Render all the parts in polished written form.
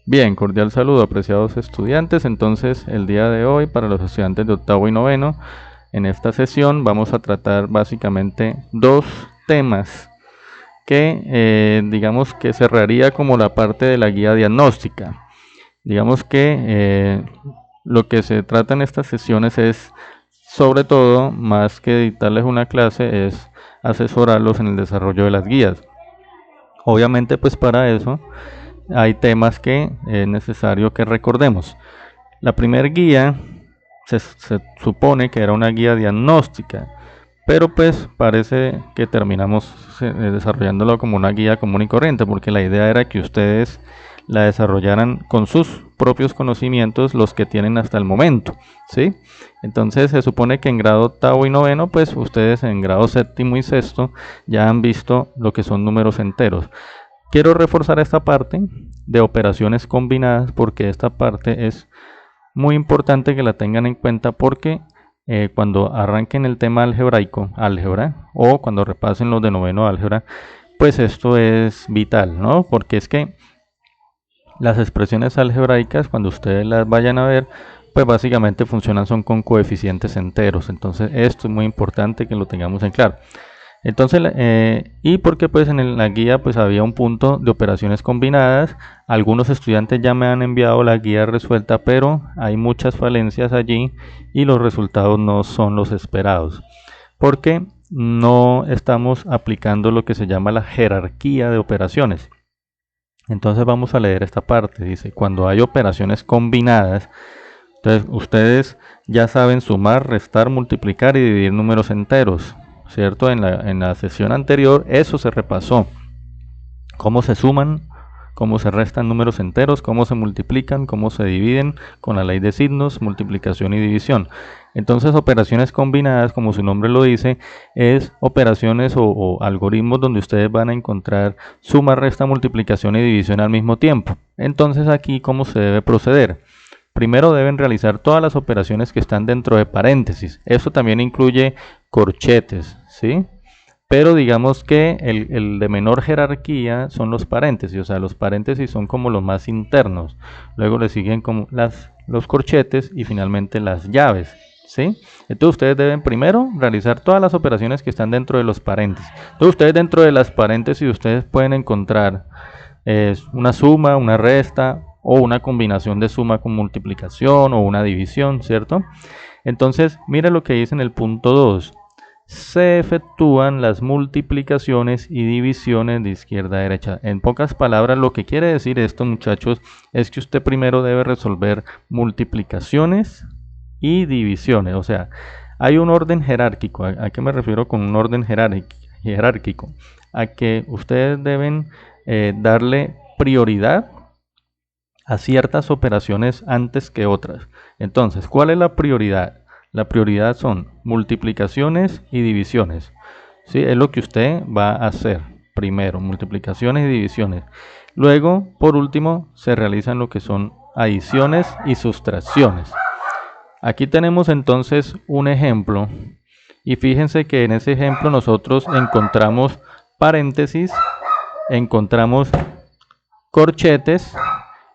Bien, cordial saludo, apreciados estudiantes. Entonces, el día de hoy, para los estudiantes de octavo y noveno, en esta sesión vamos a tratar básicamente dos temas que, digamos que cerraría como la parte de la guía diagnóstica. Digamos que lo que se trata en estas sesiones es, sobre todo, más que dictarles una clase, es asesorarlos en el desarrollo de las guías. Obviamente, pues para eso hay temas que es necesario que recordemos. La primera guía se supone que era una guía diagnóstica, pero pues parece que terminamos desarrollándolo como una guía común y corriente, porque la idea era que ustedes la desarrollaran con sus propios conocimientos, los que tienen hasta el momento, ¿sí? Entonces se supone que en grado octavo y noveno, pues ustedes en grado séptimo y sexto ya han visto lo que son números enteros. Quiero reforzar esta parte de operaciones combinadas porque esta parte es muy importante que la tengan en cuenta porque cuando arranquen el tema algebraico, álgebra, o cuando repasen los de noveno álgebra, pues esto es vital, ¿no? Porque es que las expresiones algebraicas, cuando ustedes las vayan a ver, pues básicamente funcionan son con coeficientes enteros. Entonces esto es muy importante que lo tengamos en claro. Entonces, y porque pues en la guía pues había un punto de operaciones combinadas. Algunos estudiantes ya me han enviado la guía resuelta, pero hay muchas falencias allí y los resultados no son los esperados. Porque no estamos aplicando lo que se llama la jerarquía de operaciones. Entonces vamos a leer esta parte. Dice, cuando hay operaciones combinadas, entonces ustedes ya saben sumar, restar, multiplicar y dividir números enteros, ¿cierto? En la sesión anterior eso se repasó. Cómo se suman, cómo se restan números enteros, cómo se multiplican, cómo se dividen con la ley de signos, multiplicación y división. Entonces, operaciones combinadas, como su nombre lo dice, es operaciones o algoritmos donde ustedes van a encontrar suma, resta, multiplicación y división al mismo tiempo. Entonces, aquí, ¿cómo se debe proceder? Primero deben realizar todas las operaciones que están dentro de paréntesis. Eso también incluye corchetes, ¿sí? Pero digamos que el de menor jerarquía son los paréntesis, o sea, los paréntesis son como los más internos. Luego le siguen como los corchetes y finalmente las llaves, ¿sí? Entonces ustedes deben primero realizar todas las operaciones que están dentro de los paréntesis. Entonces ustedes dentro de las paréntesis ustedes pueden encontrar una suma, una resta o una combinación de suma con multiplicación o una división, ¿cierto? Entonces, mire lo que dice en el punto 2. Se efectúan las multiplicaciones y divisiones de izquierda a derecha. En pocas palabras, lo que quiere decir esto, muchachos, es que usted primero debe resolver multiplicaciones y divisiones. O sea, hay un orden jerárquico. ¿A qué me refiero con un orden jerárquico? A que ustedes deben darle prioridad a ciertas operaciones antes que otras. Entonces, ¿cuál es la prioridad? La prioridad son multiplicaciones y divisiones. ¿Sí? Es lo que usted va a hacer primero, multiplicaciones y divisiones. Luego, por último, se realizan lo que son adiciones y sustracciones. Aquí tenemos entonces un ejemplo y fíjense que en ese ejemplo nosotros encontramos paréntesis, encontramos corchetes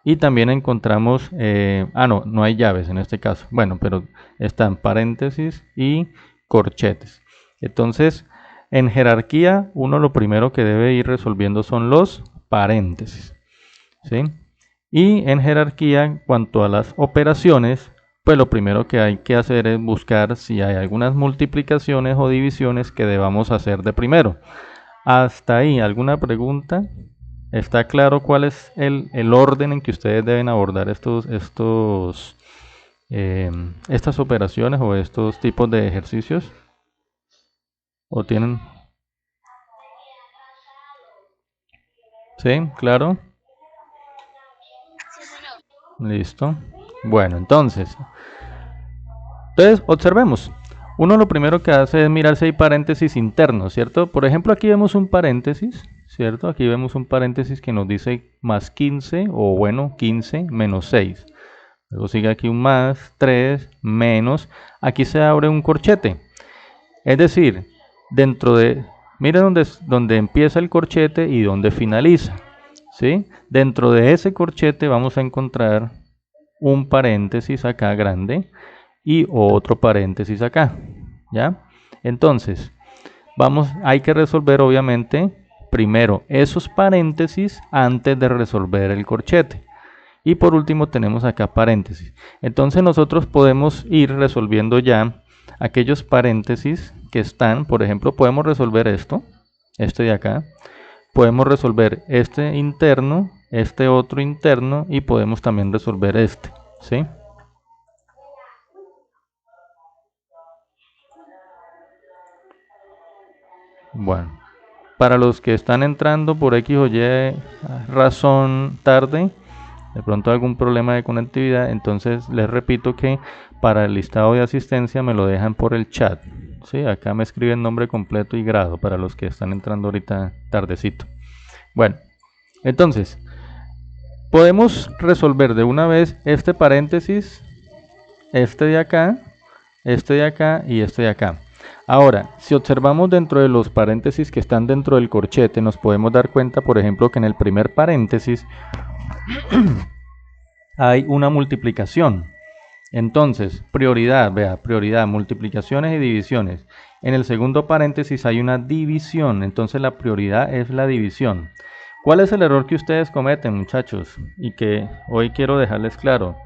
y también encontramos, no hay llaves en este caso, bueno, pero están paréntesis y corchetes. Entonces, en jerarquía, uno lo primero que debe ir resolviendo son los paréntesis, ¿sí? Y en jerarquía, en cuanto a las operaciones, pues lo primero que hay que hacer es buscar si hay algunas multiplicaciones o divisiones que debamos hacer de primero. Hasta ahí, ¿alguna pregunta? ¿Está claro cuál es el orden en que ustedes deben abordar estas operaciones o estos tipos de ejercicios? ¿O tienen? ¿Sí? ¿Claro? Listo. Bueno, entonces observemos. Uno lo primero que hace es mirar si hay paréntesis internos, ¿cierto? Por ejemplo, aquí vemos un paréntesis, ¿cierto? Aquí vemos un paréntesis que nos dice más 15, o bueno, 15 menos 6. Luego sigue aquí un más, 3, menos. Aquí se abre un corchete. Es decir, dentro de... Mire donde empieza el corchete y donde finaliza, ¿sí? Dentro de ese corchete vamos a encontrar un paréntesis acá grande y otro paréntesis acá, ¿ya? Entonces, hay que resolver obviamente primero esos paréntesis antes de resolver el corchete. Y por último tenemos acá paréntesis. Entonces nosotros podemos ir resolviendo ya aquellos paréntesis que están, por ejemplo, podemos resolver esto, este de acá. Podemos resolver este interno, este otro interno y podemos también resolver este, ¿sí? Bueno, para los que están entrando por X o Y razón tarde, de pronto algún problema de conectividad, entonces les repito que para el listado de asistencia me lo dejan por el chat, ¿sí? Acá me escriben nombre completo y grado para los que están entrando ahorita tardecito. Bueno, entonces podemos resolver de una vez este paréntesis, este de acá y este de acá. Ahora, si observamos dentro de los paréntesis que están dentro del corchete, nos podemos dar cuenta, por ejemplo, que en el primer paréntesis hay una multiplicación. Entonces, prioridad, vea, prioridad, multiplicaciones y divisiones. En el segundo paréntesis hay una división, entonces la prioridad es la división. ¿Cuál es el error que ustedes cometen, muchachos? Y que hoy quiero dejarles claro.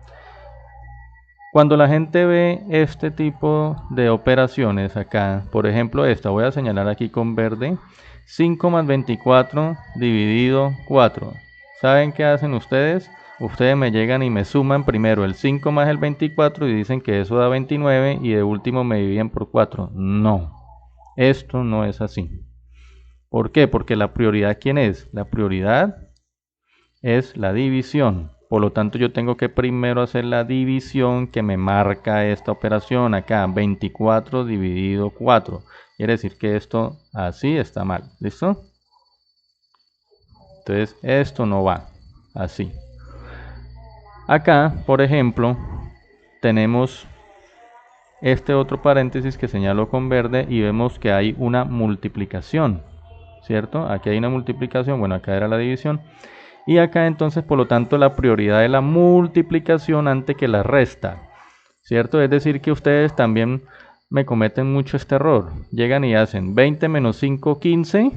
Cuando la gente ve este tipo de operaciones acá, por ejemplo esta, voy a señalar aquí con verde, 5 más 24 dividido 4. ¿Saben qué hacen ustedes? Ustedes me llegan y me suman primero el 5 más el 24 y dicen que eso da 29 y de último me dividen por 4. No, esto no es así. ¿Por qué? Porque la prioridad, ¿quién es? La prioridad es la división. Por lo tanto, yo tengo que primero hacer la división que me marca esta operación acá, 24 dividido 4. Quiere decir que esto así está mal. ¿Listo? Entonces, esto no va así. Acá, por ejemplo, tenemos este otro paréntesis que señalo con verde y vemos que hay una multiplicación, ¿cierto? Aquí hay una multiplicación, bueno, acá era la división. Y acá entonces, por lo tanto, la prioridad de la multiplicación antes que la resta, ¿cierto? Es decir, que ustedes también me cometen mucho este error. Llegan y hacen 20 menos 5, 15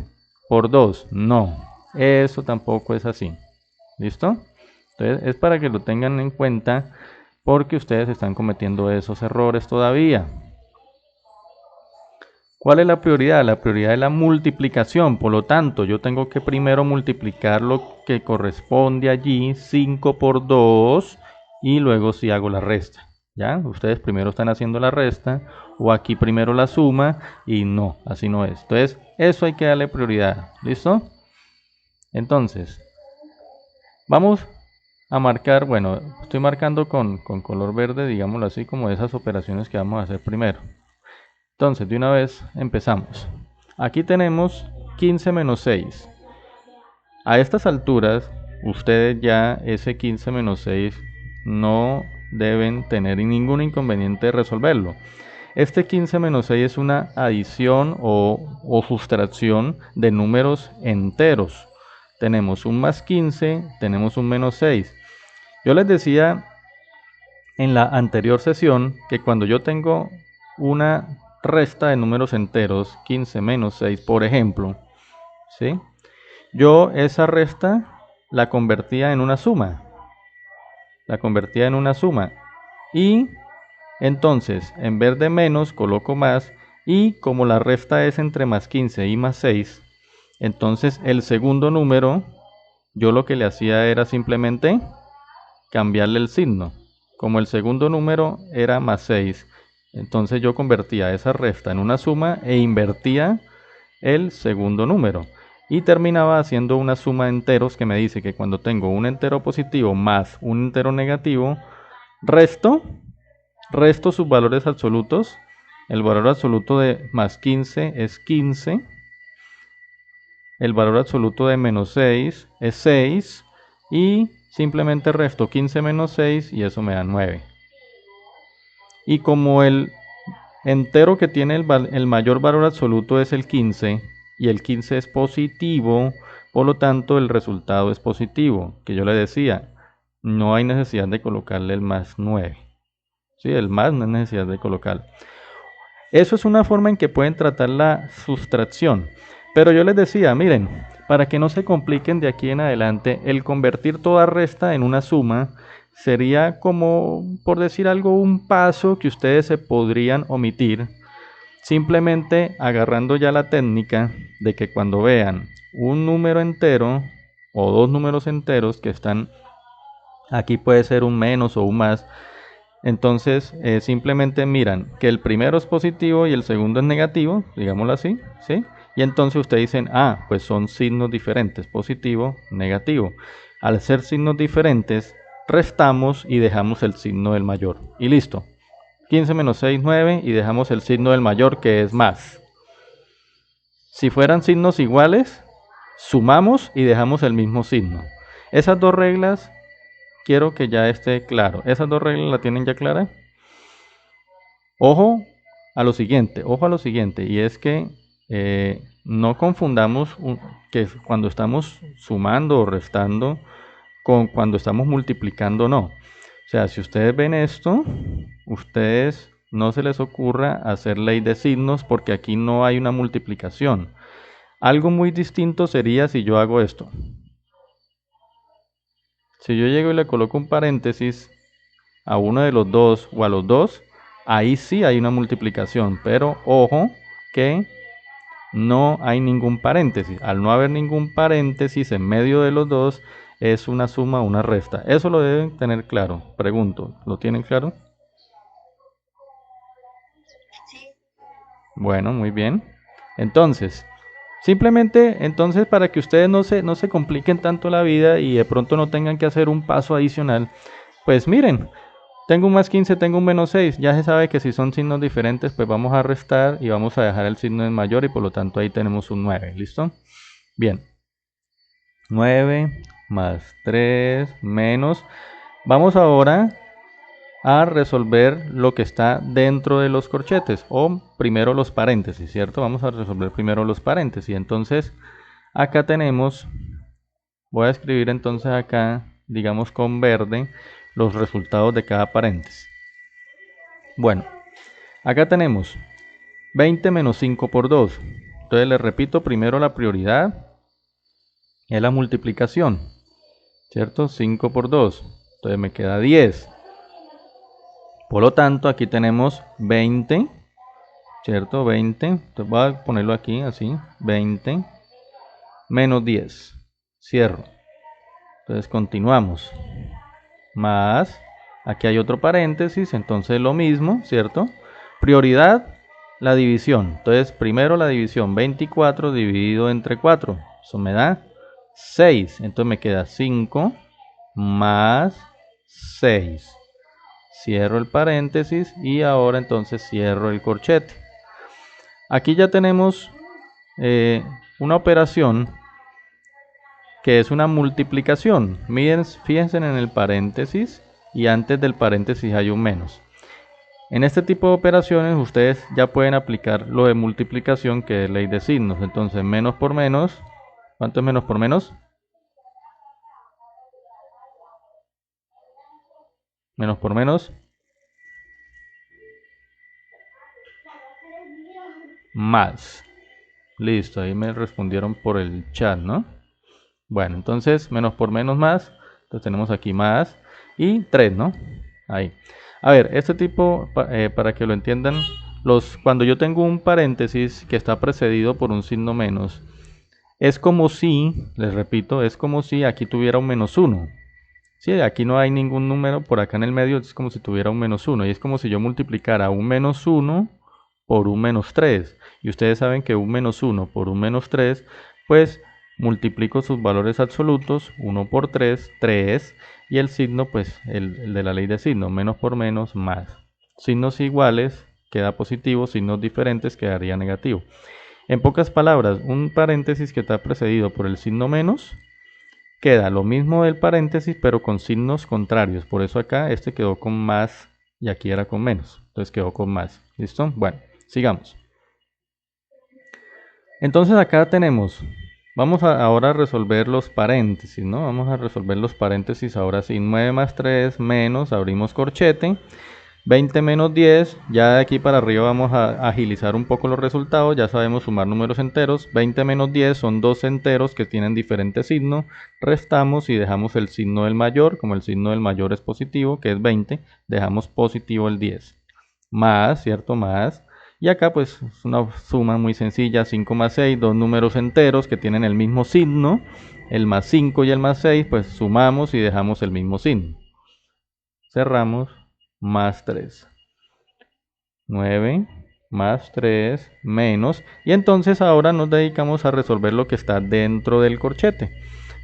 por 2. No, eso tampoco es así. ¿Listo? Entonces, es para que lo tengan en cuenta porque ustedes están cometiendo esos errores todavía. ¿Cuál es la prioridad? La prioridad es la multiplicación, por lo tanto yo tengo que primero multiplicar lo que corresponde allí, 5 por 2, y luego si hago la resta. ¿Ya? Ustedes primero están haciendo la resta, o aquí primero la suma, y no, así no es. Entonces, eso hay que darle prioridad. ¿Listo? Entonces, vamos a marcar, bueno, estoy marcando con color verde, digámoslo así, como esas operaciones que vamos a hacer primero. Entonces, de una vez empezamos. Aquí tenemos 15 menos 6. A estas alturas, ustedes ya ese 15 menos 6 no deben tener ningún inconveniente de resolverlo. Este 15 menos 6 es una adición o sustracción de números enteros. Tenemos un más 15, tenemos un menos 6. Yo les decía en la anterior sesión que cuando yo tengo una resta de números enteros, 15 menos 6, por ejemplo, ¿sí? Yo esa resta la convertía en una suma. La convertía en una suma. Y entonces, en vez de menos, coloco más. Y como la resta es entre más 15 y más 6, entonces el segundo número, yo lo que le hacía era simplemente cambiarle el signo. Como el segundo número era más 6, entonces yo convertía esa resta en una suma e invertía el segundo número. Y terminaba haciendo una suma de enteros que me dice que cuando tengo un entero positivo más un entero negativo, resto sus valores absolutos. El valor absoluto de más 15 es 15. El valor absoluto de menos 6 es 6. Y simplemente resto 15 menos 6 y eso me da 9. Y como el entero que tiene el mayor valor absoluto es el 15 y el 15 es positivo, por lo tanto el resultado es positivo, que yo le decía, no hay necesidad de colocarle el más 9. ¿Sí? El más no hay necesidad de colocarlo. Eso es una forma en que pueden tratar la sustracción. Pero yo les decía, miren, para que no se compliquen de aquí en adelante, el convertir toda resta en una suma sería como, por decir algo, un paso que ustedes se podrían omitir, simplemente agarrando ya la técnica de que cuando vean un número entero o dos números enteros que están, aquí puede ser un menos o un más, entonces simplemente miran que el primero es positivo y el segundo es negativo, digámoslo así, ¿sí? Y entonces ustedes dicen, ah, pues son signos diferentes, positivo, negativo. Al ser signos diferentes, restamos y dejamos el signo del mayor. Y listo. 15 menos 6, 9 y dejamos el signo del mayor que es más. Si fueran signos iguales, sumamos y dejamos el mismo signo. Esas dos reglas quiero que ya esté claro. ¿Esas dos reglas la tienen ya clara? Ojo a lo siguiente, y es que no confundamos que cuando estamos sumando o restando con cuando estamos multiplicando, no. O sea, si ustedes ven esto, ustedes no se les ocurra hacer ley de signos porque aquí no hay una multiplicación. Algo muy distinto sería si yo hago esto. Si yo llego y le coloco un paréntesis a uno de los dos o a los dos, ahí sí hay una multiplicación, pero ojo que no hay ningún paréntesis. Al no haber ningún paréntesis en medio de los dos, es una suma o una resta. Eso lo deben tener claro. Pregunto, ¿lo tienen claro? Bueno, muy bien. Entonces, simplemente entonces para que ustedes no se compliquen tanto la vida y de pronto no tengan que hacer un paso adicional, pues miren, tengo un más 15, tengo un menos 6. Ya se sabe que si son signos diferentes, pues vamos a restar y vamos a dejar el signo en mayor y por lo tanto ahí tenemos un 9. ¿Listo? Bien. 9 más 3 menos. Vamos ahora a resolver lo que está dentro de los corchetes o primero los paréntesis, ¿cierto? Vamos a resolver primero los paréntesis. Entonces, acá tenemos, voy a escribir entonces acá, digamos con verde, los resultados de cada paréntesis. Bueno, acá tenemos 20 menos 5 por 2. Entonces les repito, primero la prioridad es la multiplicación, ¿cierto? 5 por 2. Entonces me queda 10. Por lo tanto, aquí tenemos 20, ¿cierto? 20. Entonces voy a ponerlo aquí así, 20 menos 10. Cierro. Entonces continuamos. Más, aquí hay otro paréntesis, entonces lo mismo, ¿cierto? Prioridad, la división. Entonces primero la división, 24 dividido entre 4. Eso me da 6. Entonces me queda 5 más 6. Cierro el paréntesis y ahora entonces cierro el corchete. Aquí ya tenemos una operación que es una multiplicación. Miren, fíjense en el paréntesis y antes del paréntesis hay un menos. En este tipo de operaciones ustedes ya pueden aplicar lo de multiplicación, que es ley de signos. Entonces menos por menos, ¿cuánto es menos por menos? Menos por menos, más. Listo, ahí me respondieron por el chat, ¿no? Bueno, entonces menos por menos más, entonces tenemos aquí más y 3, ¿no? Ahí. A ver, este tipo, para que lo entiendan, cuando yo tengo un paréntesis que está precedido por un signo menos, es como si, les repito, es como si aquí tuviera un menos 1. Sí, aquí no hay ningún número, por acá en el medio es como si tuviera un menos 1. Y es como si yo multiplicara un menos 1 por un menos 3. Y ustedes saben que un menos 1 por un menos 3, pues multiplico sus valores absolutos, 1 por 3, 3, y el signo, pues el de la ley de signos, menos por menos, más. Signos iguales queda positivo, signos diferentes quedaría negativo. En pocas palabras, un paréntesis que está precedido por el signo menos, queda lo mismo del paréntesis, pero con signos contrarios. Por eso acá este quedó con más y aquí era con menos. Entonces quedó con más. ¿Listo? Bueno, sigamos. Entonces acá tenemos Vamos ahora a resolver los paréntesis, ¿no? Vamos a resolver los paréntesis ahora sí. 9 más 3 menos, abrimos corchete. 20 menos 10, ya de aquí para arriba vamos a agilizar un poco los resultados, ya sabemos sumar números enteros. 20 menos 10 son dos enteros que tienen diferentes signos, restamos y dejamos el signo del mayor, como el signo del mayor es positivo, que es 20, dejamos positivo el 10. Más, ¿cierto? Más. Y acá pues es una suma muy sencilla, 5 más 6, dos números enteros que tienen el mismo signo, el más 5 y el más 6, pues sumamos y dejamos el mismo signo. Cerramos, más 3. 9 más 3 menos. Y entonces ahora nos dedicamos a resolver lo que está dentro del corchete.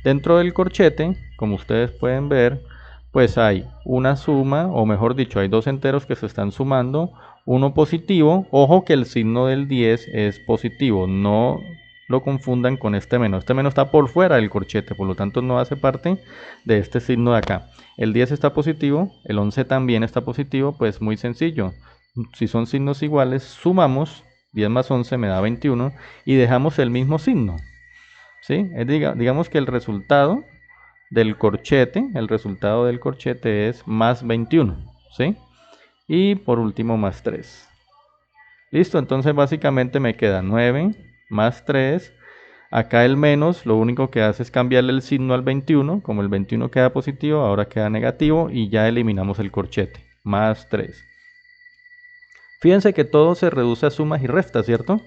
Dentro del corchete, como ustedes pueden ver, pues hay una suma, o mejor dicho, hay dos enteros que se están sumando, uno positivo. Ojo que el signo del 10 es positivo, no lo confundan con este menos. Este menos está por fuera del corchete, por lo tanto no hace parte de este signo de acá. El 10 está positivo, el 11 también está positivo, pues muy sencillo. Si son signos iguales, sumamos, 10 más 11 me da 21 y dejamos el mismo signo. ¿Sí? Digamos que el resultado el resultado del corchete es más 21. ¿Sí? Y por último más 3. Listo, entonces básicamente me queda 9 más 3. Acá el menos, lo único que hace es cambiarle el signo al 21. Como el 21 queda positivo, ahora queda negativo y ya eliminamos el corchete. Más 3. Fíjense que todo se reduce a sumas y restas, ¿cierto?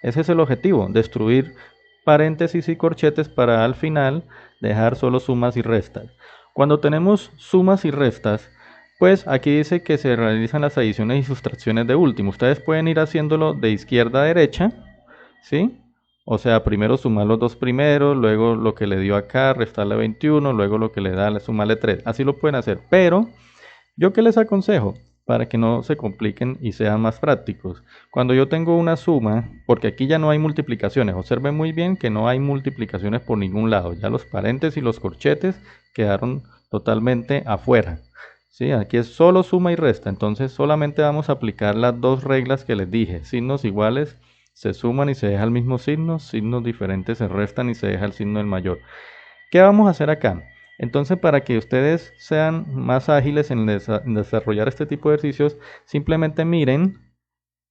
Ese es el objetivo, destruir paréntesis y corchetes para al final dejar solo sumas y restas. Cuando tenemos sumas y restas, pues aquí dice que se realizan las adiciones y sustracciones de último. Ustedes pueden ir haciéndolo de izquierda a derecha, ¿sí? O sea, primero sumar los dos primeros, luego lo que le dio acá, restarle 21, luego lo que le da, sumarle 3. Así lo pueden hacer, pero ¿yo qué les aconsejo? Para que no se compliquen y sean más prácticos. Cuando yo tengo una suma, porque aquí ya no hay multiplicaciones, observen muy bien que no hay multiplicaciones por ningún lado, ya los paréntesis y los corchetes quedaron totalmente afuera. ¿Sí? Aquí es solo suma y resta, entonces solamente vamos a aplicar las dos reglas que les dije. Signos iguales se suman y se deja el mismo signo, signos diferentes se restan y se deja el signo del mayor. ¿Qué vamos a hacer acá? Entonces, para que ustedes sean más ágiles en desarrollar este tipo de ejercicios, simplemente miren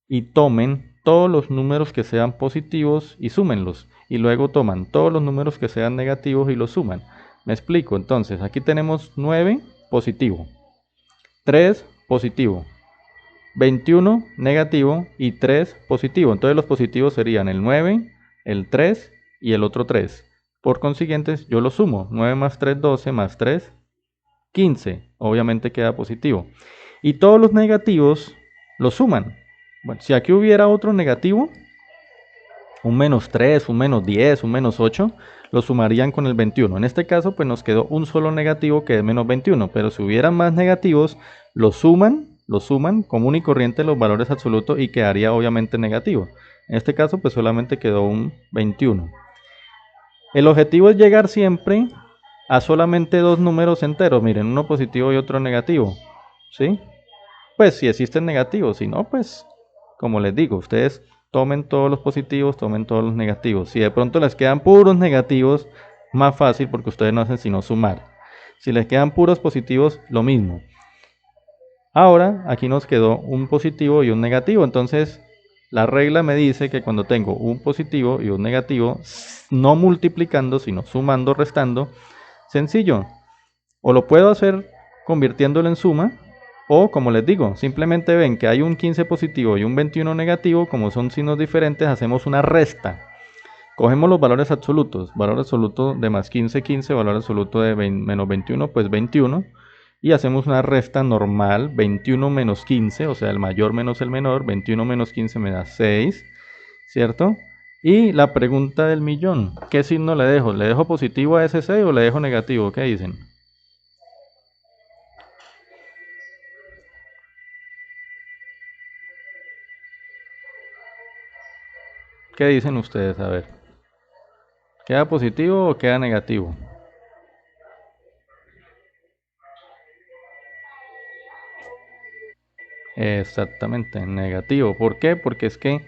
y tomen todos los números que sean positivos y súmenlos. Y luego toman todos los números que sean negativos y los suman. Me explico. Entonces, aquí tenemos 9 positivo, 3 positivo, 21 negativo y 3 positivo. Entonces los positivos serían el 9, el 3 y el otro 3. Por consiguiente, yo lo sumo. 9 más 3, 12 más 3, 15. Obviamente queda positivo. Y todos los negativos los suman. Bueno, si aquí hubiera otro negativo, un menos 3, un menos 10, un menos 8, lo sumarían con el 21. En este caso, pues nos quedó un solo negativo que es menos 21. Pero si hubieran más negativos, lo suman común y corriente los valores absolutos y quedaría obviamente negativo. En este caso, pues solamente quedó un 21. El objetivo es llegar siempre a solamente dos números enteros. Miren, uno positivo y otro negativo. ¿Sí? Pues si existen negativos, si no, pues como les digo, ustedes tomen todos los positivos, tomen todos los negativos. Si de pronto les quedan puros negativos, más fácil porque ustedes no hacen sino sumar. Si les quedan puros positivos, lo mismo. Ahora aquí nos quedó un positivo y un negativo, entonces la regla me dice que cuando tengo un positivo y un negativo, no multiplicando, sino sumando, restando, sencillo, o lo puedo hacer convirtiéndolo en suma, o como les digo, simplemente ven que hay un 15 positivo y un 21 negativo, como son signos diferentes, hacemos una resta. Cogemos los valores absolutos, valor absoluto de más 15, 15, valor absoluto de menos 21, pues 21, y hacemos una resta normal, 21 menos 15, o sea, el mayor menos el menor, 21 menos 15 me da 6, ¿cierto? Y la pregunta del millón, ¿qué signo le dejo? ¿Le dejo positivo a ese 6 o le dejo negativo? ¿Qué dicen? ¿Qué dicen ustedes? A ver, ¿queda positivo o queda negativo? Exactamente, negativo. ¿Por qué? Porque es que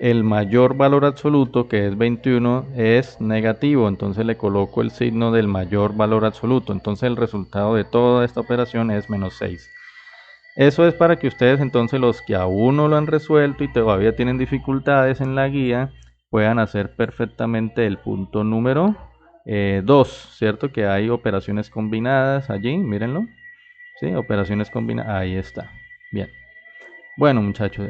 el mayor valor absoluto, que es 21, es negativo, entonces le coloco el signo del mayor valor absoluto. Entonces el resultado de toda esta operación es menos 6. Eso es para que ustedes, entonces, los que aún no lo han resuelto y todavía tienen dificultades en la guía, puedan hacer perfectamente el punto número 2, ¿cierto? Que hay operaciones combinadas allí, mírenlo. ¿Sí? Operaciones combinadas, ahí está. Bien. Bueno, muchachos,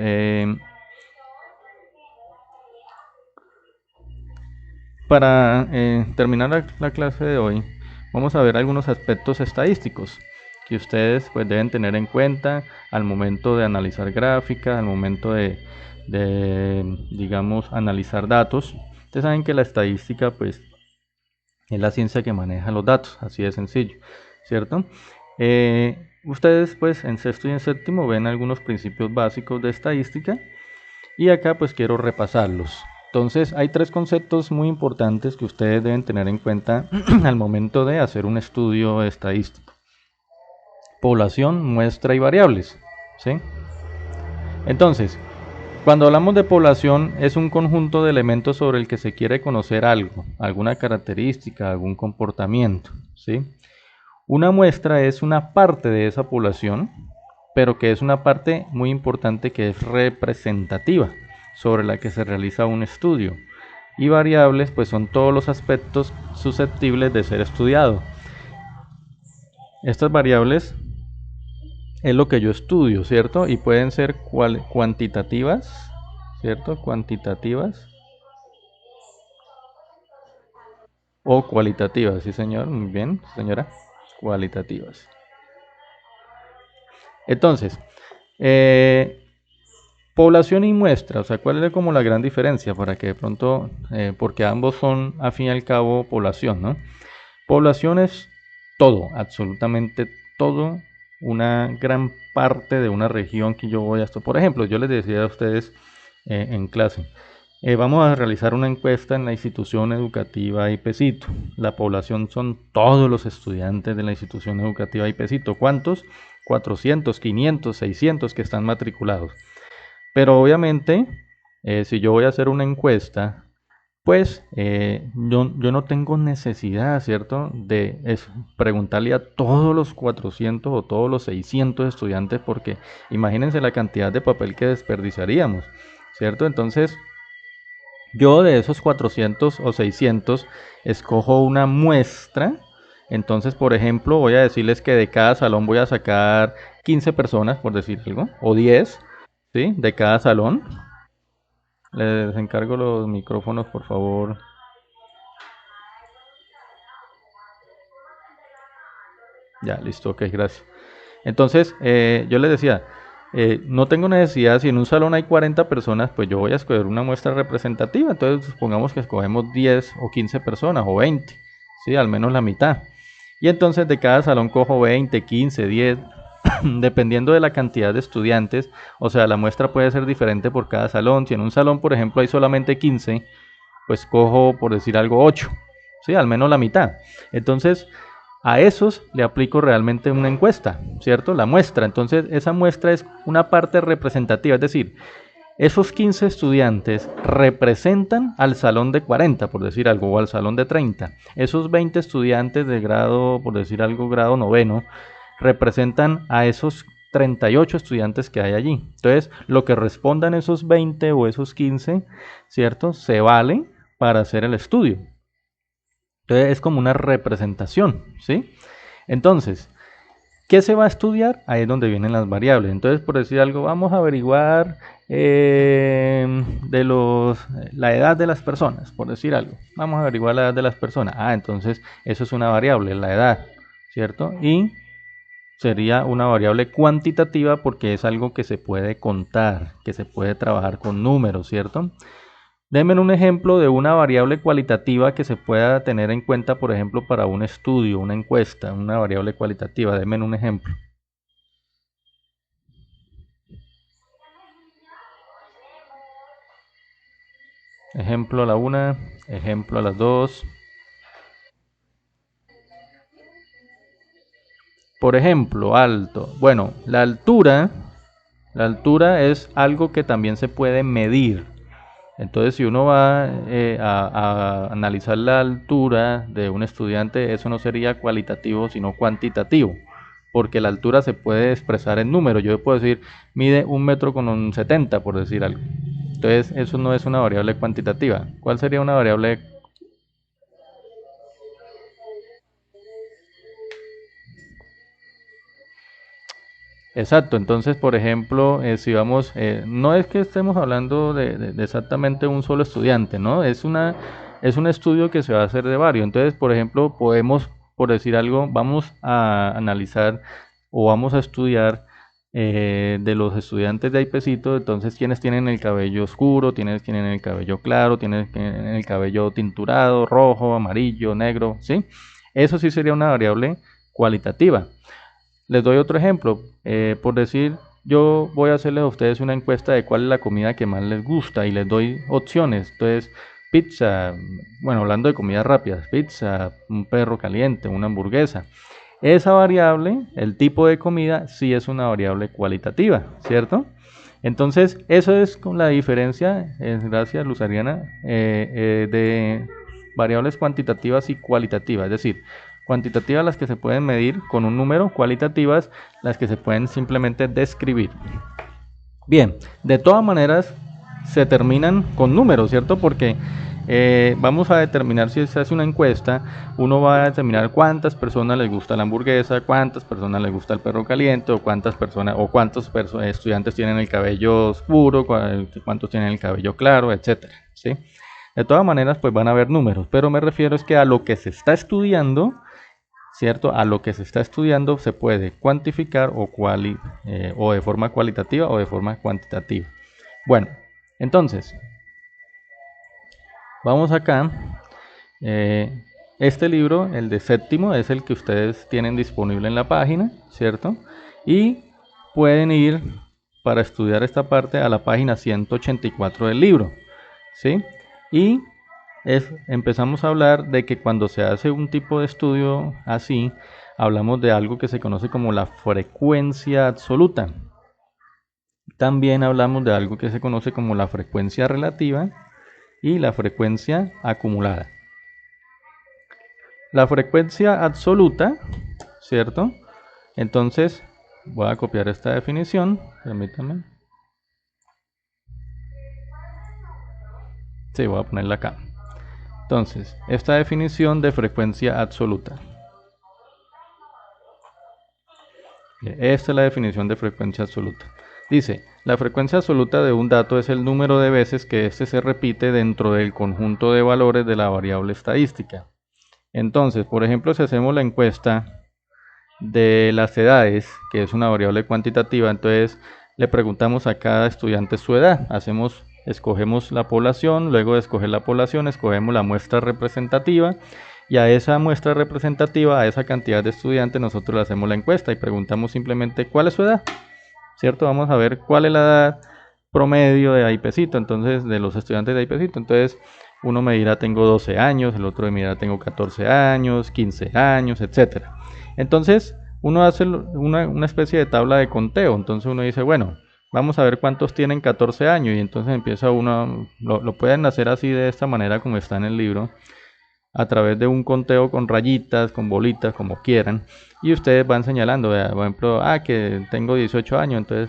para terminar la clase de hoy, vamos a ver algunos aspectos estadísticos que ustedes pues deben tener en cuenta al momento de analizar gráficas, al momento de digamos, analizar datos. Ustedes saben que la estadística pues es la ciencia que maneja los datos, así de sencillo, ¿cierto? Ustedes pues en sexto y en séptimo ven algunos principios básicos de estadística y acá pues quiero repasarlos. Entonces hay tres conceptos muy importantes que ustedes deben tener en cuenta al momento de hacer un estudio estadístico. Población, muestra y variables, ¿sí? Entonces, cuando hablamos de población es un conjunto de elementos sobre el que se quiere conocer algo, alguna característica, algún comportamiento, ¿sí? Una muestra es una parte de esa población, pero que es una parte muy importante que es representativa, sobre la que se realiza un estudio. Y variables, pues son todos los aspectos susceptibles de ser estudiado. Estas variables es lo que yo estudio, ¿cierto? Y pueden ser cuantitativas, ¿cierto? Cuantitativas o cualitativas, sí señor, muy bien, señora, cualitativas. Entonces, población y muestra, o sea, ¿cuál es como la gran diferencia? Para que de pronto, porque ambos son, a fin y al cabo, población, ¿no? Población es todo, absolutamente todo, una gran parte de una región que yo voy a esto. Por ejemplo, yo les decía a ustedes en clase, vamos a realizar una encuesta en la institución educativa IPECITO. La población son todos los estudiantes de la institución educativa IPECITO. ¿Cuántos? 400, 500, 600 que están matriculados. Pero obviamente, si yo voy a hacer una encuesta, pues yo no tengo necesidad, ¿cierto?, de preguntarle a todos los 400 o todos los 600 estudiantes, porque imagínense la cantidad de papel que desperdiciaríamos, ¿cierto? Entonces, yo de esos 400 o 600 escojo una muestra. Entonces, por ejemplo, voy a decirles que de cada salón voy a sacar 15 personas, por decir algo, o 10, ¿sí? De cada salón. Les encargo los micrófonos, por favor. Ya, listo, ok, gracias. Entonces, yo les decía, no tengo necesidad, si en un salón hay 40 personas, pues yo voy a escoger una muestra representativa. Entonces, supongamos que escogemos 10 o 15 personas o 20, ¿sí? Al menos la mitad. Y entonces de cada salón cojo 20, 15, 10, dependiendo de la cantidad de estudiantes. O sea, la muestra puede ser diferente por cada salón. Si en un salón, por ejemplo, hay solamente 15, pues cojo, por decir algo, 8, ¿sí? Al menos la mitad. Entonces, a esos le aplico realmente una encuesta, ¿cierto? La muestra. Entonces, esa muestra es una parte representativa, es decir, esos 15 estudiantes representan al salón de 40, por decir algo, o al salón de 30. Esos 20 estudiantes de grado, por decir algo, grado noveno, representan a esos 38 estudiantes que hay allí. Entonces, lo que respondan esos 20 o esos 15, ¿cierto? Se vale para hacer el estudio. Entonces, es como una representación, ¿sí? Entonces, ¿qué se va a estudiar? Ahí es donde vienen las variables. Entonces, por decir algo, vamos a averiguar la edad de las personas, por decir algo. Vamos a averiguar la edad de las personas. Ah, entonces eso es una variable, la edad, ¿cierto? Y sería una variable cuantitativa porque es algo que se puede contar, que se puede trabajar con números, ¿cierto? Denme un ejemplo de una variable cualitativa que se pueda tener en cuenta, por ejemplo, para un estudio, una encuesta, una variable cualitativa. Denme un ejemplo. Ejemplo a la una, ejemplo a las dos. Por ejemplo, alto. Bueno, la altura es algo que también se puede medir. Entonces, si uno va a analizar la altura de un estudiante, eso no sería cualitativo, sino cuantitativo, porque la altura se puede expresar en números. Yo puedo decir, mide 1,70 m, por decir algo. Entonces, eso no es una variable cuantitativa. ¿Cuál sería una variable? Exacto, entonces por ejemplo, si vamos, no es que estemos hablando de exactamente un solo estudiante, ¿no? Es un estudio que se va a hacer de varios. Entonces, por ejemplo, podemos, por decir algo, vamos a analizar o vamos a estudiar de los estudiantes de Aipecito, entonces quienes tienen el cabello oscuro, quienes tienen el cabello claro, quienes tienen el cabello tinturado, rojo, amarillo, negro, ¿sí? Eso sí sería una variable cualitativa. Les doy otro ejemplo. Por decir, yo voy a hacerles a ustedes una encuesta de cuál es la comida que más les gusta y les doy opciones. Entonces, pizza, bueno, hablando de comidas rápidas, pizza, un perro caliente, una hamburguesa. Esa variable, el tipo de comida, sí es una variable cualitativa, ¿cierto? Entonces, eso es con la diferencia, gracias Luzariana, de variables cuantitativas y cualitativas. Es decir, cuantitativas las que se pueden medir con un número, cualitativas las que se pueden simplemente describir. Bien, de todas maneras se terminan con números, ¿cierto? Porque vamos a determinar, si se hace una encuesta, uno va a determinar cuántas personas les gusta la hamburguesa, cuántas personas les gusta el perro caliente, o cuántas personas o cuántos estudiantes tienen el cabello oscuro, cuántos tienen el cabello claro, etcétera, ¿sí? De todas maneras, pues van a haber números, pero me refiero es que a lo que se está estudiando, ¿cierto? A lo que se está estudiando se puede cuantificar o de forma cualitativa o de forma cuantitativa. Bueno, entonces, vamos acá. Este libro, el de séptimo, es el que ustedes tienen disponible en la página, ¿cierto? Y pueden ir para estudiar esta parte a la página 184 del libro, ¿sí? Y empezamos a hablar de que cuando se hace un tipo de estudio así, hablamos de algo que se conoce como la frecuencia absoluta. También hablamos de algo que se conoce como la frecuencia relativa y la frecuencia acumulada. La frecuencia absoluta, ¿cierto? Entonces, voy a copiar esta definición, permítanme. Sí, voy a ponerla acá. Entonces, esta definición de frecuencia absoluta. Esta es la definición de frecuencia absoluta. Dice, la frecuencia absoluta de un dato es el número de veces que éste se repite dentro del conjunto de valores de la variable estadística. Entonces, por ejemplo, si hacemos la encuesta de las edades, que es una variable cuantitativa, entonces le preguntamos a cada estudiante su edad. Escogemos la población, luego de escoger la población, escogemos la muestra representativa y a esa muestra representativa, a esa cantidad de estudiantes, nosotros le hacemos la encuesta y preguntamos simplemente cuál es su edad, ¿cierto? Vamos a ver cuál es la edad promedio de Aipecito, entonces de los estudiantes de Aipecito. Entonces uno me dirá tengo 12 años, el otro me dirá tengo 14 años, 15 años, etcétera. Entonces uno hace una especie de tabla de conteo. Entonces uno dice, bueno, vamos a ver cuántos tienen 14 años y entonces empieza uno, lo pueden hacer así de esta manera como está en el libro, a través de un conteo con rayitas, con bolitas, como quieran, y ustedes van señalando, por ejemplo, que tengo 18 años, entonces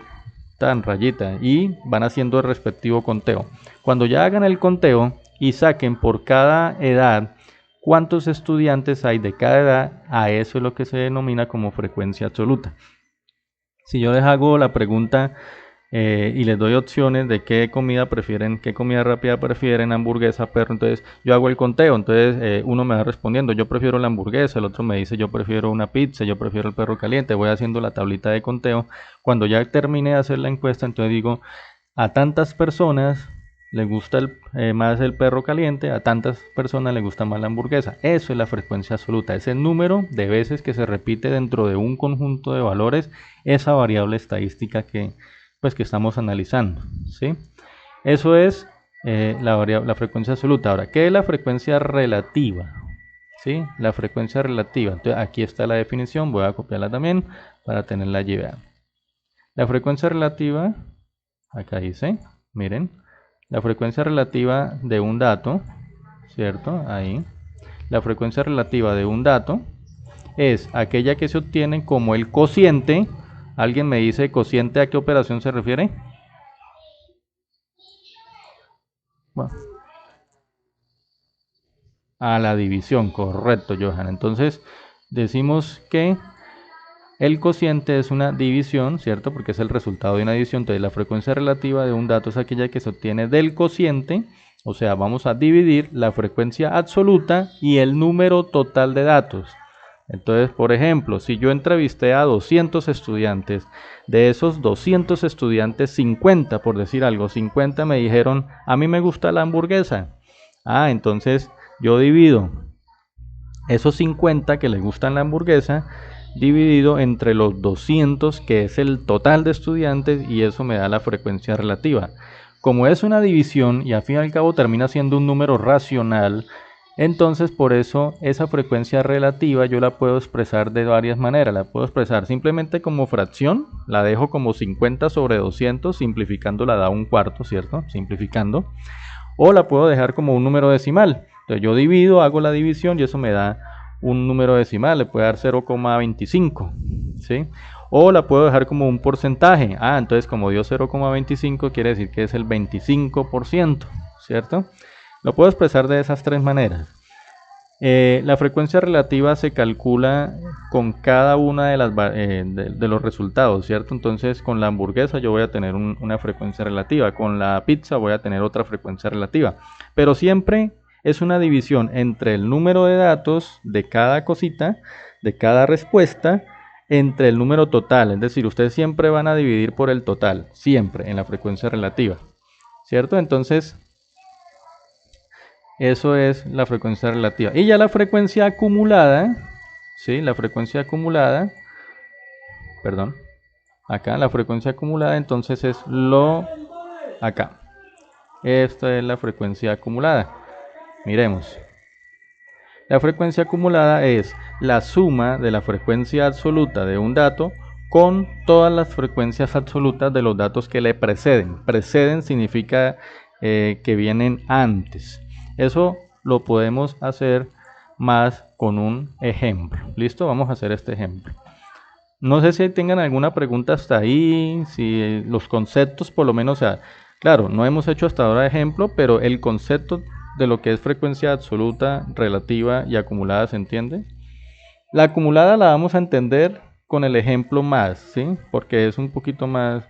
tan rayita, y van haciendo el respectivo conteo. Cuando ya hagan el conteo y saquen por cada edad cuántos estudiantes hay de cada edad, a eso es lo que se denomina como frecuencia absoluta. Si yo les hago la pregunta y les doy opciones de qué comida prefieren, qué comida rápida prefieren, hamburguesa, perro, entonces yo hago el conteo, entonces uno me va respondiendo, yo prefiero la hamburguesa, el otro me dice yo prefiero una pizza, yo prefiero el perro caliente, voy haciendo la tablita de conteo. Cuando ya termine de hacer la encuesta, entonces digo, a tantas personas les gusta más el perro caliente, a tantas personas les gusta más la hamburguesa. Eso es la frecuencia absoluta, es el número de veces que se repite dentro de un conjunto de valores esa variable estadística que estamos analizando, ¿sí? Eso es la frecuencia absoluta. Ahora, ¿qué es la frecuencia relativa? ¿Sí? La frecuencia relativa. Entonces, aquí está la definición, voy a copiarla también para tenerla allí. Vean. La frecuencia relativa, acá dice, miren, La frecuencia relativa de un dato, ¿cierto? Ahí. La frecuencia relativa de un dato es aquella que se obtiene como el cociente. ¿Alguien me dice cociente a qué operación se refiere? Bueno, a la división, correcto, Johan. Entonces, decimos que el cociente es una división, ¿cierto? Porque es el resultado de una división. Entonces, la frecuencia relativa de un dato es aquella que se obtiene del cociente. O sea, vamos a dividir la frecuencia absoluta y el número total de datos. Entonces, por ejemplo, si yo entrevisté a 200 estudiantes, de esos 200 estudiantes, 50, por decir algo, 50 me dijeron, a mí me gusta la hamburguesa. Ah, entonces yo divido esos 50 que les gustan la hamburguesa, dividido entre los 200 que es el total de estudiantes, y eso me da la frecuencia relativa. Como es una división y al fin y al cabo termina siendo un número racional, entonces por eso esa frecuencia relativa yo la puedo expresar de varias maneras. La puedo expresar simplemente como fracción, la dejo como 50 sobre 200, simplificando la da un cuarto, ¿cierto? Simplificando. O la puedo dejar como un número decimal. Entonces yo divido, hago la división y eso me da un número decimal, le puede dar 0,25, ¿sí? O la puedo dejar como un porcentaje. Ah, entonces como dio 0,25 quiere decir que es el 25%, ¿cierto? Lo puedo expresar de esas tres maneras. La frecuencia relativa se calcula con cada una de los resultados, ¿cierto? Entonces, con la hamburguesa yo voy a tener una frecuencia relativa, con la pizza voy a tener otra frecuencia relativa, pero siempre es una división entre el número de datos de cada cosita, de cada respuesta, entre el número total, es decir, ustedes siempre van a dividir por el total, siempre en la frecuencia relativa, ¿cierto? Entonces, eso es la frecuencia relativa. Y ya la frecuencia acumulada, ¿sí? La frecuencia acumulada, perdón, acá la frecuencia acumulada entonces es lo acá. Esta es la frecuencia acumulada. Miremos. La frecuencia acumulada es la suma de la frecuencia absoluta de un dato con todas las frecuencias absolutas de los datos que le preceden. Preceden significa que vienen antes. Eso lo podemos hacer más con un ejemplo. ¿Listo? Vamos a hacer este ejemplo. No sé si tengan alguna pregunta hasta ahí, si los conceptos por lo menos, o sea, claro, no hemos hecho hasta ahora ejemplo, pero el concepto de lo que es frecuencia absoluta, relativa y acumulada se entiende. La acumulada la vamos a entender con el ejemplo más, ¿sí? Porque es un poquito más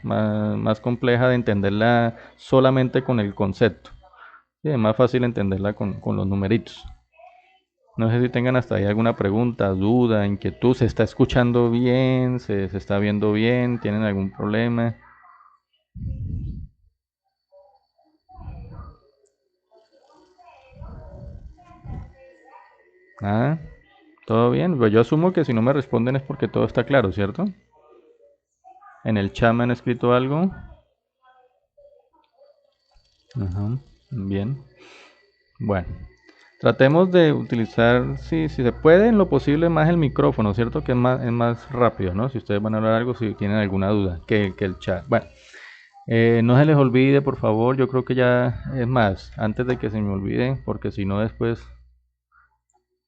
compleja de entenderla solamente con el concepto. ¿Sí? Es más fácil entenderla con los numeritos. No sé si tengan hasta ahí alguna pregunta, duda, inquietud. ¿Se está escuchando bien? ¿Se está viendo bien? ¿Tienen algún problema? ¿Ah? ¿Todo bien? Pues yo asumo que si no me responden es porque todo está claro, ¿cierto? En el chat me han escrito algo. Ajá, bien. Bueno, tratemos de utilizar, si se puede, en lo posible más el micrófono, ¿cierto? Que es más rápido, ¿no? Si ustedes van a hablar algo, si tienen alguna duda, que el chat. Bueno, no se les olvide, por favor, yo creo que ya es más, antes de que se me olvide, porque si no después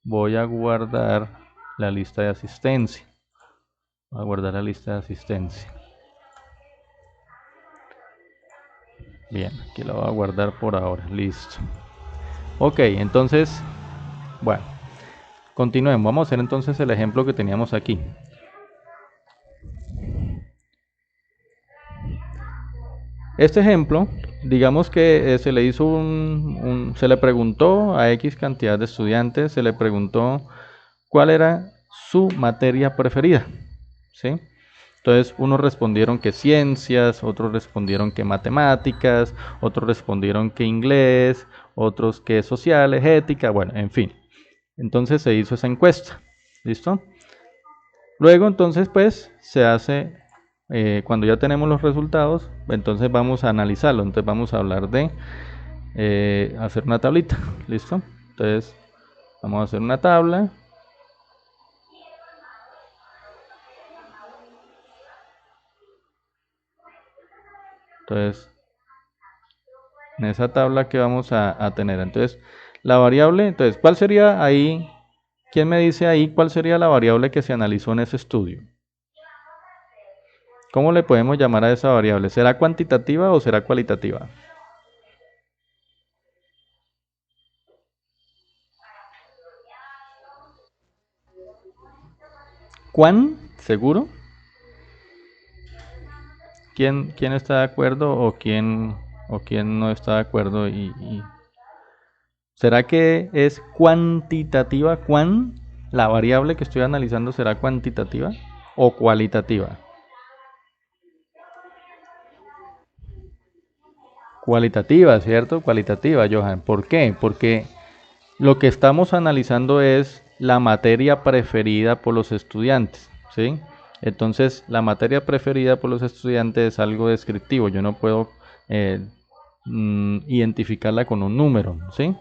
voy a guardar la lista de asistencia. Voy a guardar la lista de asistencia. Bien, aquí la voy a guardar por ahora, listo. Ok, entonces, bueno, continuemos. Vamos a hacer entonces el ejemplo que teníamos aquí. Este ejemplo, digamos que se le hizo se le preguntó a X cantidad de estudiantes, se le preguntó cuál era su materia preferida, ¿sí? Entonces, unos respondieron que ciencias, otros respondieron que matemáticas, otros respondieron que inglés, otros que sociales, ética, bueno, en fin. Entonces se hizo esa encuesta, ¿listo? Luego entonces pues se hace, cuando ya tenemos los resultados, entonces vamos a analizarlo, entonces vamos a hablar de hacer una tablita, ¿listo? Entonces vamos a hacer una tabla. Entonces en esa tabla que vamos a tener. Entonces, la variable, entonces, ¿cuál sería ahí? ¿Quién me dice ahí cuál sería la variable que se analizó en ese estudio? ¿Cómo le podemos llamar a esa variable? ¿Será cuantitativa o será cualitativa? ¿Cuán? ¿Seguro? ¿Quién está de acuerdo o quién no está de acuerdo? ¿Será que es cuantitativa? ¿Cuán? ¿La variable que estoy analizando será cuantitativa o cualitativa? Cualitativa, ¿cierto? Cualitativa, Johan. ¿Por qué? Porque lo que estamos analizando es la materia preferida por los estudiantes, ¿sí? Entonces, la materia preferida por los estudiantes es algo descriptivo. Yo no puedo eh, identificarla con un número, ¿sí?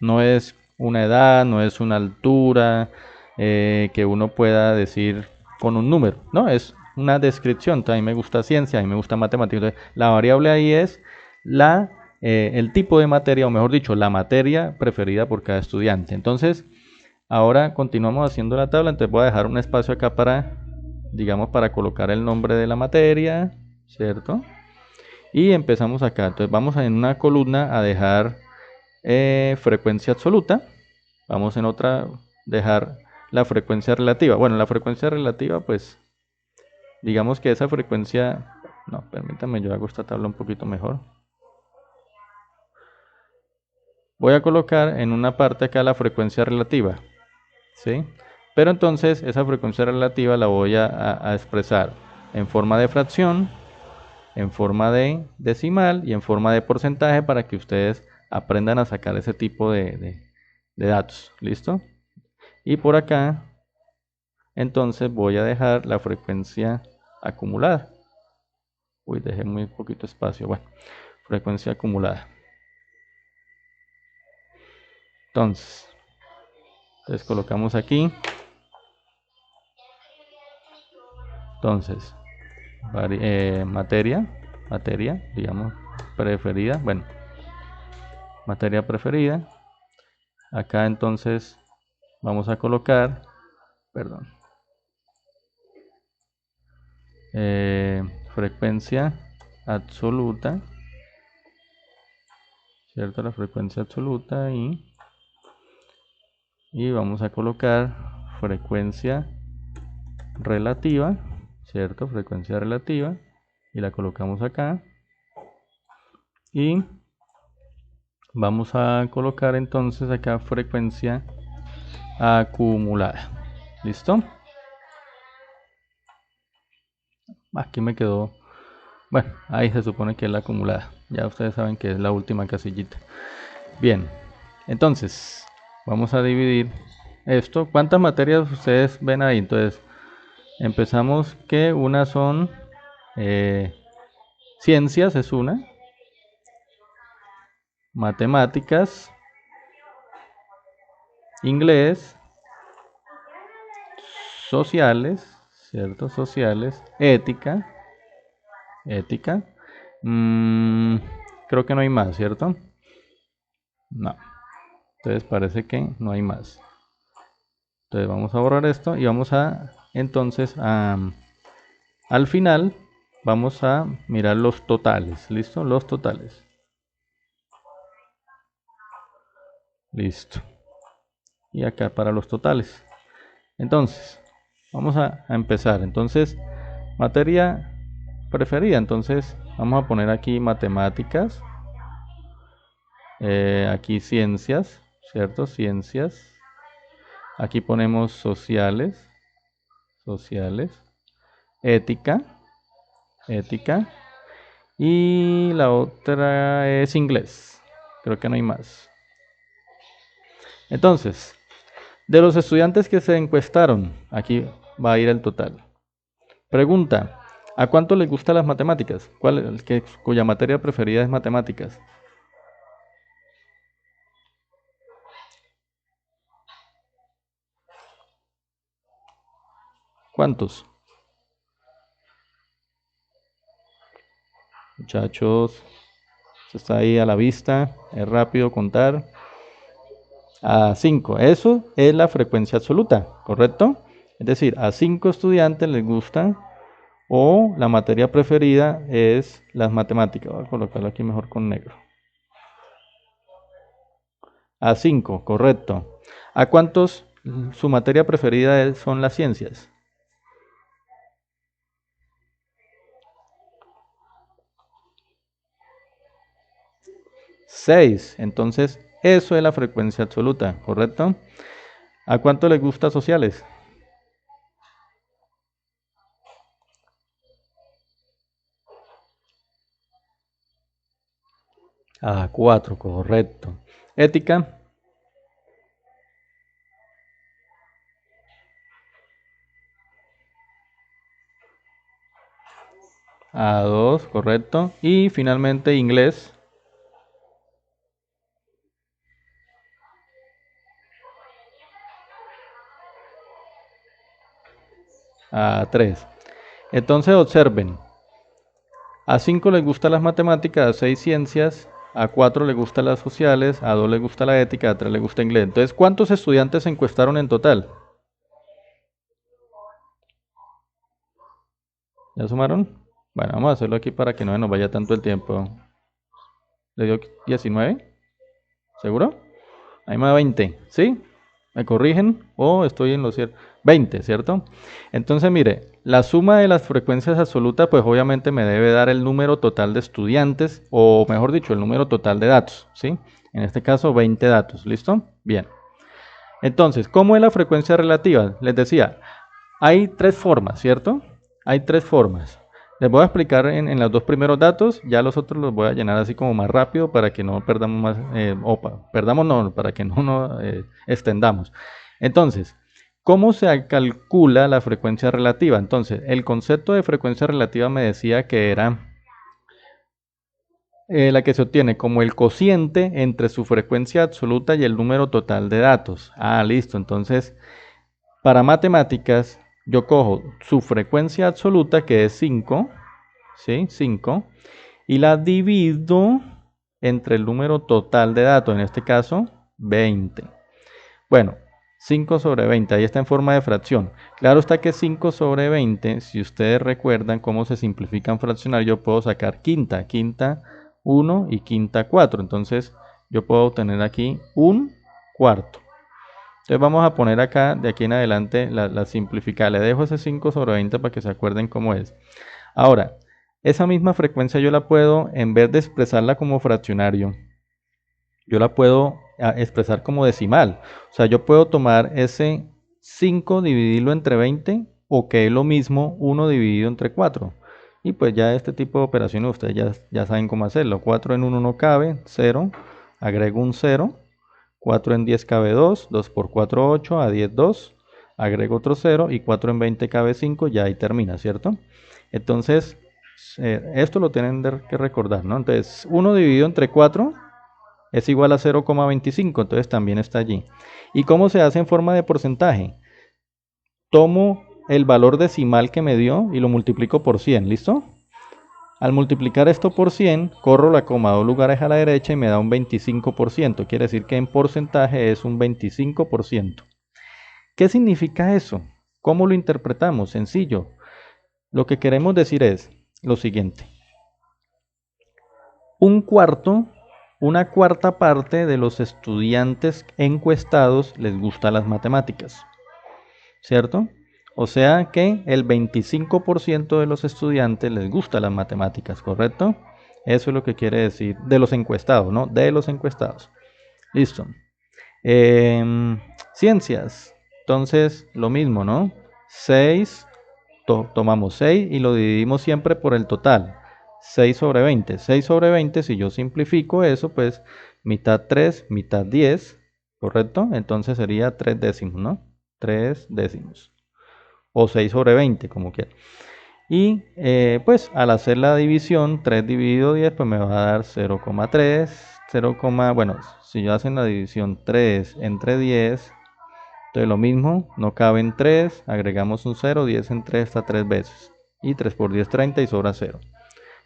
No es una edad, no es una altura que uno pueda decir con un número, no, es una descripción. A mí me gusta ciencia, a mí me gusta matemáticas. La variable ahí es la, el tipo de materia, o mejor dicho, la materia preferida por cada estudiante. Entonces, ahora continuamos haciendo la tabla, entonces voy a dejar un espacio acá para, digamos, para colocar el nombre de la materia, ¿cierto? Y empezamos acá. Entonces vamos en una columna a dejar frecuencia absoluta. Vamos en otra dejar la frecuencia relativa. Bueno, la frecuencia relativa, pues digamos que esa frecuencia, no, permítame, yo hago esta tabla un poquito mejor. Voy a colocar en una parte acá la frecuencia relativa, ¿sí? Pero entonces esa frecuencia relativa la voy a expresar en forma de fracción, en forma de decimal y en forma de porcentaje para que ustedes aprendan a sacar ese tipo de datos. ¿Listo? Y por acá, entonces voy a dejar la frecuencia acumulada. Uy, dejé muy poquito espacio. Bueno, frecuencia acumulada. Entonces colocamos aquí. Entonces, materia, digamos, preferida. Bueno, materia preferida. Acá entonces vamos a colocar, perdón, eh, frecuencia absoluta, ¿cierto? La frecuencia absoluta y vamos a colocar frecuencia relativa, ¿cierto? Frecuencia relativa y la colocamos acá y vamos a colocar entonces acá frecuencia acumulada. ¿Listo? Aquí me quedó, bueno, ahí se supone que es la acumulada. Ya ustedes saben que es la última casillita. Bien, entonces vamos a dividir esto. ¿Cuántas materias ustedes ven ahí? Entonces empezamos que una son ciencias, es una, matemáticas, inglés, sociales, ¿cierto? Sociales, ética. Mm, creo que no hay más, ¿cierto? No. Entonces parece que no hay más. Entonces vamos a borrar esto y vamos a, entonces, al final, vamos a mirar los totales. ¿Listo? Los totales. Listo. Y acá para los totales. Entonces, vamos a empezar. Entonces, materia preferida. Entonces, vamos a poner aquí matemáticas. Aquí ciencias, ¿cierto? Ciencias. Aquí ponemos sociales, sociales. Ética, ética. Y la otra es inglés. Creo que no hay más. Entonces, de los estudiantes que se encuestaron, aquí va a ir el total. Pregunta, ¿a cuánto les gustan las matemáticas? Cuya materia preferida es matemáticas? ¿Cuántos? Muchachos. Está ahí a la vista, es rápido contar. A 5, eso es la frecuencia absoluta, ¿correcto? Es decir, a 5 estudiantes les gusta o la materia preferida es las matemáticas. Voy a colocarlo aquí mejor con negro. A 5, correcto. ¿A cuántos su materia preferida son las ciencias? Seis. Entonces, eso es la frecuencia absoluta, ¿correcto? ¿A cuánto les gusta sociales? A 4, correcto. Ética. A 2, correcto. Y finalmente inglés. A 3. Entonces observen. A 5 les gustan las matemáticas, a 6 ciencias, a 4 les gustan las sociales, a 2 les gusta la ética, a 3 les gusta inglés. Entonces, ¿cuántos estudiantes se encuestaron en total? ¿Ya sumaron? Bueno, vamos a hacerlo aquí para que no se nos vaya tanto el tiempo. ¿Le dio 19? ¿Seguro? Ahí me da 20, ¿sí? ¿Me corrigen? ¿O estoy en lo cierto? 20, ¿cierto? Entonces, mire, la suma de las frecuencias absolutas, pues obviamente me debe dar el número total de estudiantes, o mejor dicho, el número total de datos, ¿sí? En este caso, 20 datos, ¿listo? Bien. Entonces, ¿cómo es la frecuencia relativa? Les decía, hay tres formas, ¿cierto? Hay tres formas. Les voy a explicar en los dos primeros datos, ya los otros los voy a llenar así como más rápido para que no perdamos más, perdamos no, para que no nos extendamos. Entonces, ¿cómo se calcula la frecuencia relativa? Entonces, el concepto de frecuencia relativa me decía que era la que se obtiene como el cociente entre su frecuencia absoluta y el número total de datos. Ah, listo. Entonces, para matemáticas, yo cojo su frecuencia absoluta, que es 5, ¿sí? 5, y la divido entre el número total de datos, en este caso, 20. Bueno, 5 sobre 20, ahí está en forma de fracción. Claro está que 5 sobre 20, si ustedes recuerdan cómo se simplifica en fraccionar, yo puedo sacar quinta, quinta 1 y quinta 4. Entonces, yo puedo obtener aquí un cuarto. Entonces vamos a poner acá, de aquí en adelante, la simplificada. Le dejo ese 5 sobre 20 para que se acuerden cómo es. Ahora, esa misma frecuencia yo la puedo, en vez de expresarla como fraccionario, yo la puedo expresar como decimal. O sea, yo puedo tomar ese 5, dividirlo entre 20, o que es lo mismo 1 dividido entre 4. Y pues ya este tipo de operaciones ustedes ya saben cómo hacerlo. 4 en 1 no cabe, 0. Agrego un 0. 4 en 10 cabe 2, 2 por 4, 8, a 10, 2, agrego otro 0 y 4 en 20 cabe 5, ya ahí termina, ¿cierto? Entonces, esto lo tienen que recordar, ¿no? Entonces, 1 dividido entre 4 es igual a 0,25, entonces también está allí. ¿Y cómo se hace en forma de porcentaje? Tomo el valor decimal que me dio y lo multiplico por 100, ¿listo? Al multiplicar esto por 100, corro la coma 2 lugares a la derecha y me da un 25%. Quiere decir que en porcentaje es un 25%. ¿Qué significa eso? ¿Cómo lo interpretamos? Sencillo. Lo que queremos decir es lo siguiente. Un cuarto, una cuarta parte de los estudiantes encuestados les gustan las matemáticas, ¿cierto? O sea que el 25% de los estudiantes les gustan las matemáticas, ¿correcto? Eso es lo que quiere decir de los encuestados, ¿no? De los encuestados. Listo. Ciencias. Entonces, lo mismo, ¿no? 6, tomamos 6 y lo dividimos siempre por el total. 6 sobre 20. 6 sobre 20, si yo simplifico eso, pues mitad 3, mitad 10, ¿correcto? Entonces sería 3 décimos, ¿no? 3 décimos. O 6 sobre 20, como quieran. Y pues al hacer la división, 3 dividido 10, pues me va a dar 0,3. 0, bueno, si yo hacen la división 3 entre 10, entonces lo mismo, no caben 3, agregamos un 0, 10 en 3 está 3 veces. Y 3 por 10, 30 y sobra 0.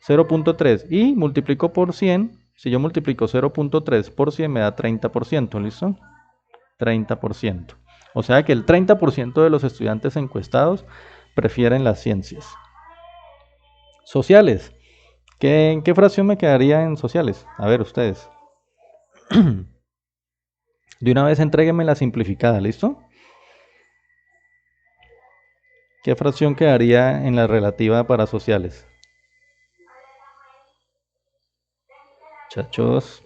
0.3 y multiplico por 100, Si yo multiplico 0.3 por 100 me da 30%, ¿listo? 30%. O sea que el 30% de los estudiantes encuestados prefieren las ciencias. Sociales. ¿En qué fracción me quedaría en sociales? A ver, ustedes. De una vez entréguenme la simplificada, ¿listo? ¿Qué fracción quedaría en la relativa para sociales? Muchachos,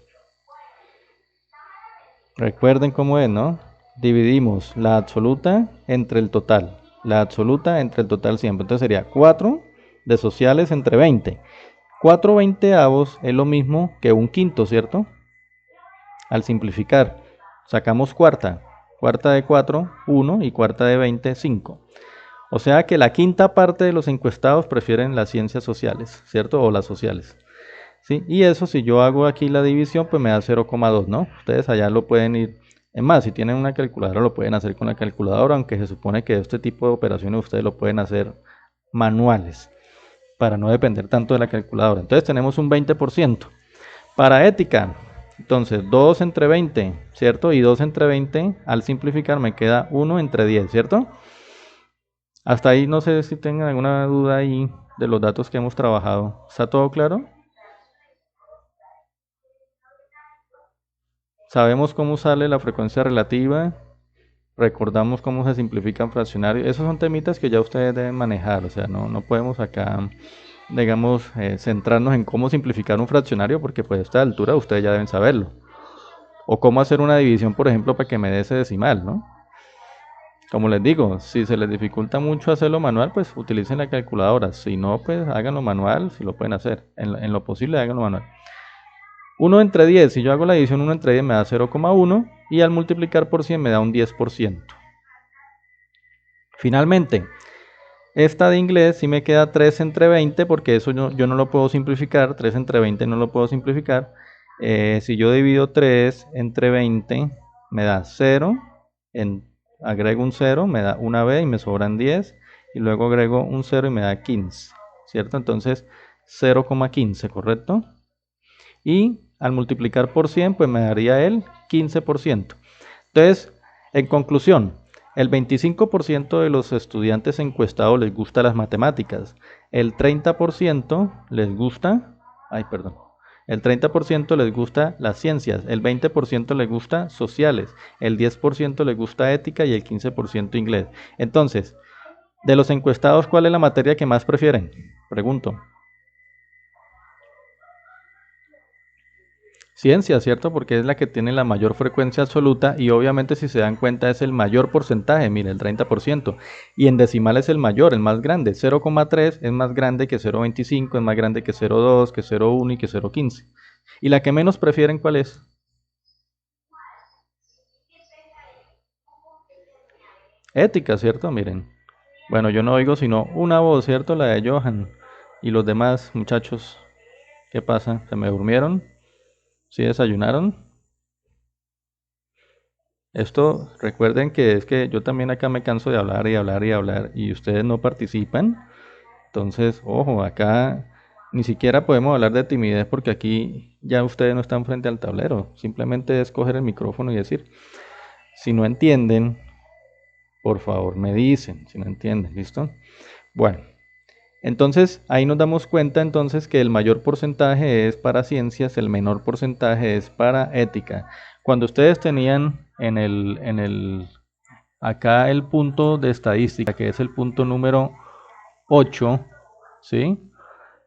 recuerden cómo es, ¿no? Dividimos la absoluta entre el total. La absoluta entre el total siempre. Entonces sería 4 de sociales entre 20. 4 veinteavos es lo mismo que un quinto, ¿cierto? Al simplificar, sacamos cuarta. Cuarta de 4, 1 y cuarta de 20, 5. O sea que la quinta parte de los encuestados prefieren las ciencias sociales, ¿cierto? O las sociales. ¿Sí? Y eso, si yo hago aquí la división, pues me da 0,2, ¿no? Ustedes allá lo pueden ir. Es más, si tienen una calculadora, lo pueden hacer con la calculadora, aunque se supone que este tipo de operaciones ustedes lo pueden hacer manuales, para no depender tanto de la calculadora. Entonces tenemos un 20%. Para ética, entonces 2 entre 20, ¿cierto? Y 2 entre 20, al simplificar me queda 1 entre 10, ¿cierto? Hasta ahí no sé si tengan alguna duda ahí de los datos que hemos trabajado. ¿Está todo claro? Sabemos cómo sale la frecuencia relativa, recordamos cómo se simplifican fraccionarios. Esos son temitas que ya ustedes deben manejar, o sea, no podemos acá, digamos, centrarnos en cómo simplificar un fraccionario porque pues a esta altura ustedes ya deben saberlo. O cómo hacer una división, por ejemplo, para que me dé ese decimal, ¿no? Como les digo, si se les dificulta mucho hacerlo manual, pues utilicen la calculadora. Si no, pues háganlo manual, si lo pueden hacer. En lo posible, háganlo manual. 1 entre 10, si yo hago la división 1 entre 10 me da 0,1 y al multiplicar por 100 me da un 10%. Finalmente, esta de inglés sí me queda 3 entre 20 porque eso yo no lo puedo simplificar, 3 entre 20 no lo puedo simplificar. Si yo divido 3 entre 20 me da 0, agrego un 0, me da una b y me sobran 10 y luego agrego un 0 y me da 15, ¿cierto? Entonces 0,15, ¿correcto? Y al multiplicar por 100 pues me daría el 15%. Entonces, en conclusión, el 25% de los estudiantes encuestados les gusta las matemáticas, el 30% les gusta, el 30% les gusta las ciencias, el 20% les gusta sociales, el 10% les gusta ética y el 15% inglés. Entonces, de los encuestados, ¿cuál es la materia que más prefieren? Pregunto. Ciencia, ¿cierto? Porque es la que tiene la mayor frecuencia absoluta y obviamente si se dan cuenta es el mayor porcentaje, mire, el 30%. Y en decimal es el mayor, el más grande. 0,3 es más grande que 0,25, es más grande que 0,2, que 0,1 y que 0,15. ¿Y la que menos prefieren cuál es? Ética, ¿cierto? Miren. Bueno, yo no oigo sino una voz, ¿cierto? La de Johan. Y los demás muchachos, ¿qué pasa? ¿Se me durmieron? ¿Sí desayunaron? Esto, recuerden que es que yo también acá me canso de hablar y hablar y hablar y ustedes no participan. Entonces, ojo, acá ni siquiera podemos hablar de timidez porque aquí ya ustedes no están frente al tablero. Simplemente es coger el micrófono y decir, si no entienden, por favor me dicen, si no entienden, ¿listo? Bueno, entonces ahí nos damos cuenta entonces que el mayor porcentaje es para ciencias, el menor porcentaje es para ética. Cuando ustedes tenían acá el punto de estadística, que es el punto número 8, ¿sí?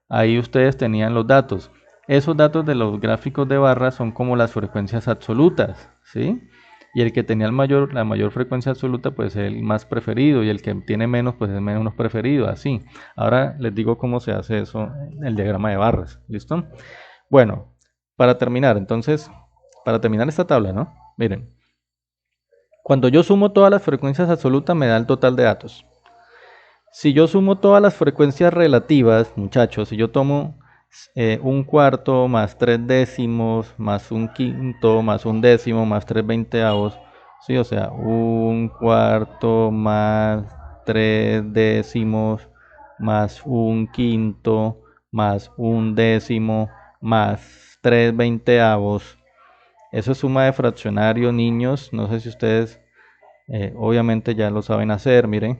Ahí ustedes tenían los datos. Esos datos de los gráficos de barras son como las frecuencias absolutas, ¿sí? Y el que tenía la mayor frecuencia absoluta, pues es el más preferido, y el que tiene menos, pues es menos preferido, así. Ahora les digo cómo se hace eso, el diagrama de barras, ¿listo? Bueno, para terminar, entonces, para terminar esta tabla, ¿no? Miren, cuando yo sumo todas las frecuencias absolutas me da el total de datos. Si yo sumo todas las frecuencias relativas, muchachos, si yo tomo un cuarto más 3 décimos más un quinto más un décimo más 3 veinteavos, sí, o sea, un cuarto más 3 décimos más un quinto más un décimo más 3 veinteavos. Eso es suma de fraccionario, niños. No sé si ustedes obviamente ya lo saben hacer. Miren,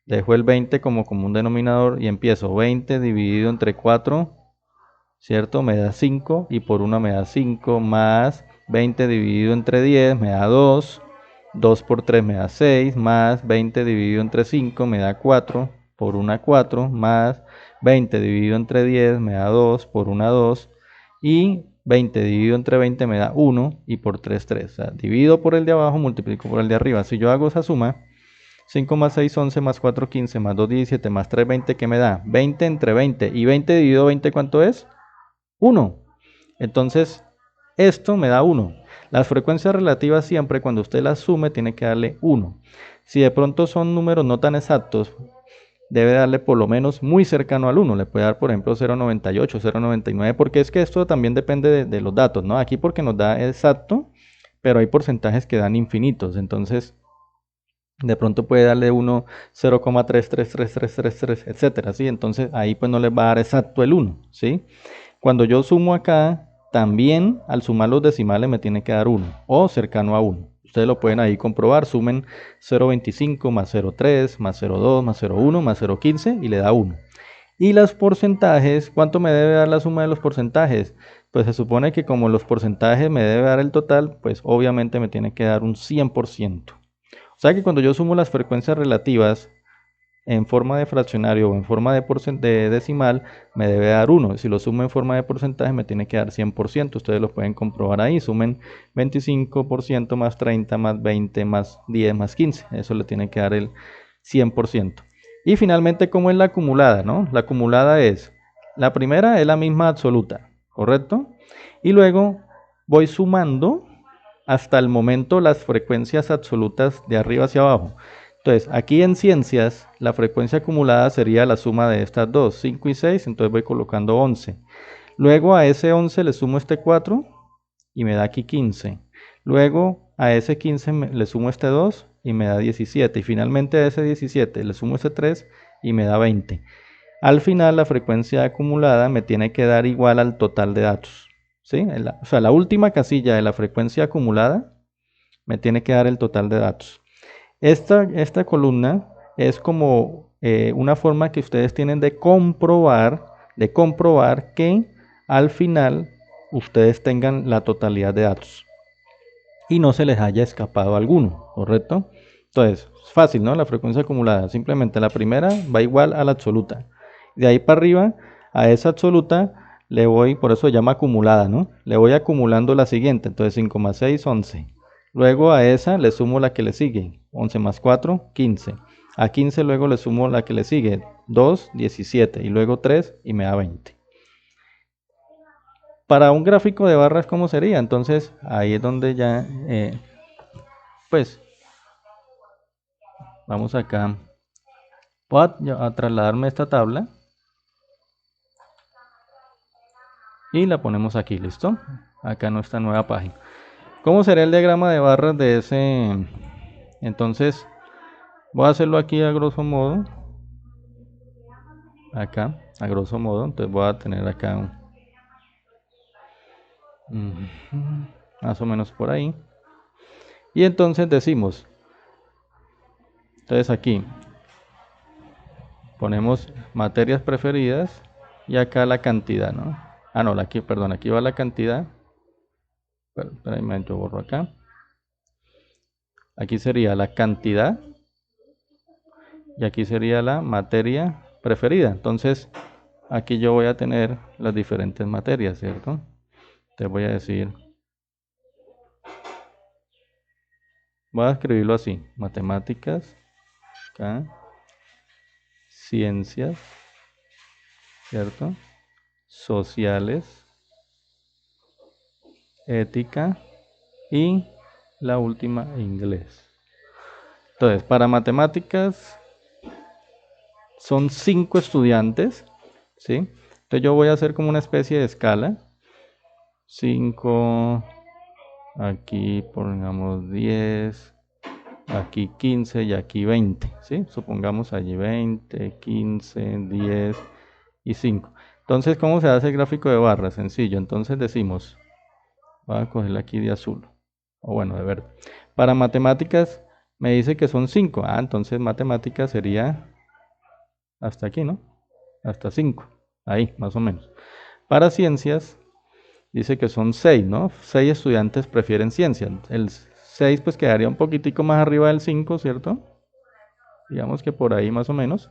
dejo el 20 como común denominador y empiezo 20 dividido entre 4, ¿cierto? Me da 5 y por 1 me da 5, más 20 dividido entre 10 me da 2, 2 por 3 me da 6, más 20 dividido entre 5 me da 4, por 1 4, más 20 dividido entre 10 me da 2, por 1 2, y 20 dividido entre 20 me da 1 y por 3 3. O sea, divido por el de abajo, multiplico por el de arriba. Si yo hago esa suma, 5 más 6, 11, más 4, 15, más 2, 17, más 3, 20, ¿qué me da? 20 entre 20. ¿Y 20 dividido 20 cuánto es? 1. Entonces, esto me da 1. Las frecuencias relativas siempre cuando usted las sume tiene que darle 1. Si de pronto son números no tan exactos, debe darle por lo menos muy cercano al 1. Le puede dar, por ejemplo, 0,98, 0,99, porque es que esto también depende de los datos, ¿no? Aquí porque nos da exacto, pero hay porcentajes que dan infinitos. Entonces, de pronto puede darle 1, 0,333333, etcétera, ¿sí? Entonces, ahí pues no les va a dar exacto el 1, ¿sí? Cuando yo sumo acá, también al sumar los decimales me tiene que dar 1 o cercano a 1. Ustedes lo pueden ahí comprobar, sumen 0,25 más 0,3 más 0,2 más 0,1 más 0,15 y le da 1. Y los porcentajes, ¿cuánto me debe dar la suma de los porcentajes? Pues se supone que como los porcentajes me debe dar el total, pues obviamente me tiene que dar un 100%. O sea que cuando yo sumo las frecuencias relativas en forma de fraccionario o en forma de decimal, me debe dar 1. Si lo sumo en forma de porcentaje, me tiene que dar 100%. Ustedes lo pueden comprobar ahí. Sumen 25% más 30 más 20 más 10 más 15. Eso le tiene que dar el 100%. Y finalmente, ¿cómo es la acumulada? ¿No? La acumulada es, la primera es la misma absoluta, ¿correcto? Y luego voy sumando hasta el momento las frecuencias absolutas de arriba hacia abajo. Entonces, aquí en ciencias, la frecuencia acumulada sería la suma de estas dos, 5 y 6, entonces voy colocando 11. Luego a ese 11 le sumo este 4 y me da aquí 15. Luego a ese 15 le sumo este 2 y me da 17. Y finalmente a ese 17 le sumo este 3 y me da 20. Al final la frecuencia acumulada me tiene que dar igual al total de datos. ¿Sí? O sea, la última casilla de la frecuencia acumulada me tiene que dar el total de datos. Esta columna es como una forma que ustedes tienen de comprobar que al final ustedes tengan la totalidad de datos y no se les haya escapado alguno, ¿correcto? Entonces, es fácil, ¿no? La frecuencia acumulada, simplemente la primera va igual a la absoluta. De ahí para arriba, a esa absoluta le voy, por eso se llama acumulada, ¿no? Le voy acumulando la siguiente, entonces 5 más 6, 11. Luego a esa le sumo la que le sigue, 11 más 4, 15. A 15 luego le sumo la que le sigue, 2, 17. Y luego 3 y me da 20. Para un gráfico de barras, ¿cómo sería? Entonces ahí es donde ya, pues, vamos acá. Voy a trasladarme esta tabla y la ponemos aquí, ¿listo? Acá en nuestra nueva página. ¿Cómo sería el diagrama de barras de ese? Entonces, voy a hacerlo aquí a grosso modo. Acá, a grosso modo. Entonces voy a tener acá más o menos por ahí. Y entonces decimos, entonces aquí ponemos materias preferidas y acá la cantidad, ¿no? Ah, no, aquí, perdón, aquí va la cantidad. Espera, yo borro acá. Aquí sería la cantidad y aquí sería la materia preferida. Entonces, aquí yo voy a tener las diferentes materias, ¿cierto? Te voy a decir, voy a escribirlo así: matemáticas, acá, ciencias, ¿cierto? Sociales, ética y la última, inglés. Entonces, para matemáticas son 5 estudiantes, ¿sí? Entonces yo voy a hacer como una especie de escala. 5, aquí pongamos 10, aquí 15 y aquí 20, ¿sí? Supongamos allí 20, 15, 10 y 5. Entonces, ¿cómo se hace el gráfico de barras? Sencillo. Entonces decimos, voy a cogerla aquí de azul, o bueno, de verde. Para matemáticas me dice que son 5. Ah, entonces matemáticas sería hasta aquí, ¿no? Hasta 5. Ahí, más o menos. Para ciencias dice que son 6, ¿no? 6 estudiantes prefieren ciencias. El 6 pues quedaría un poquitico más arriba del 5, ¿cierto? Digamos que por ahí más o menos.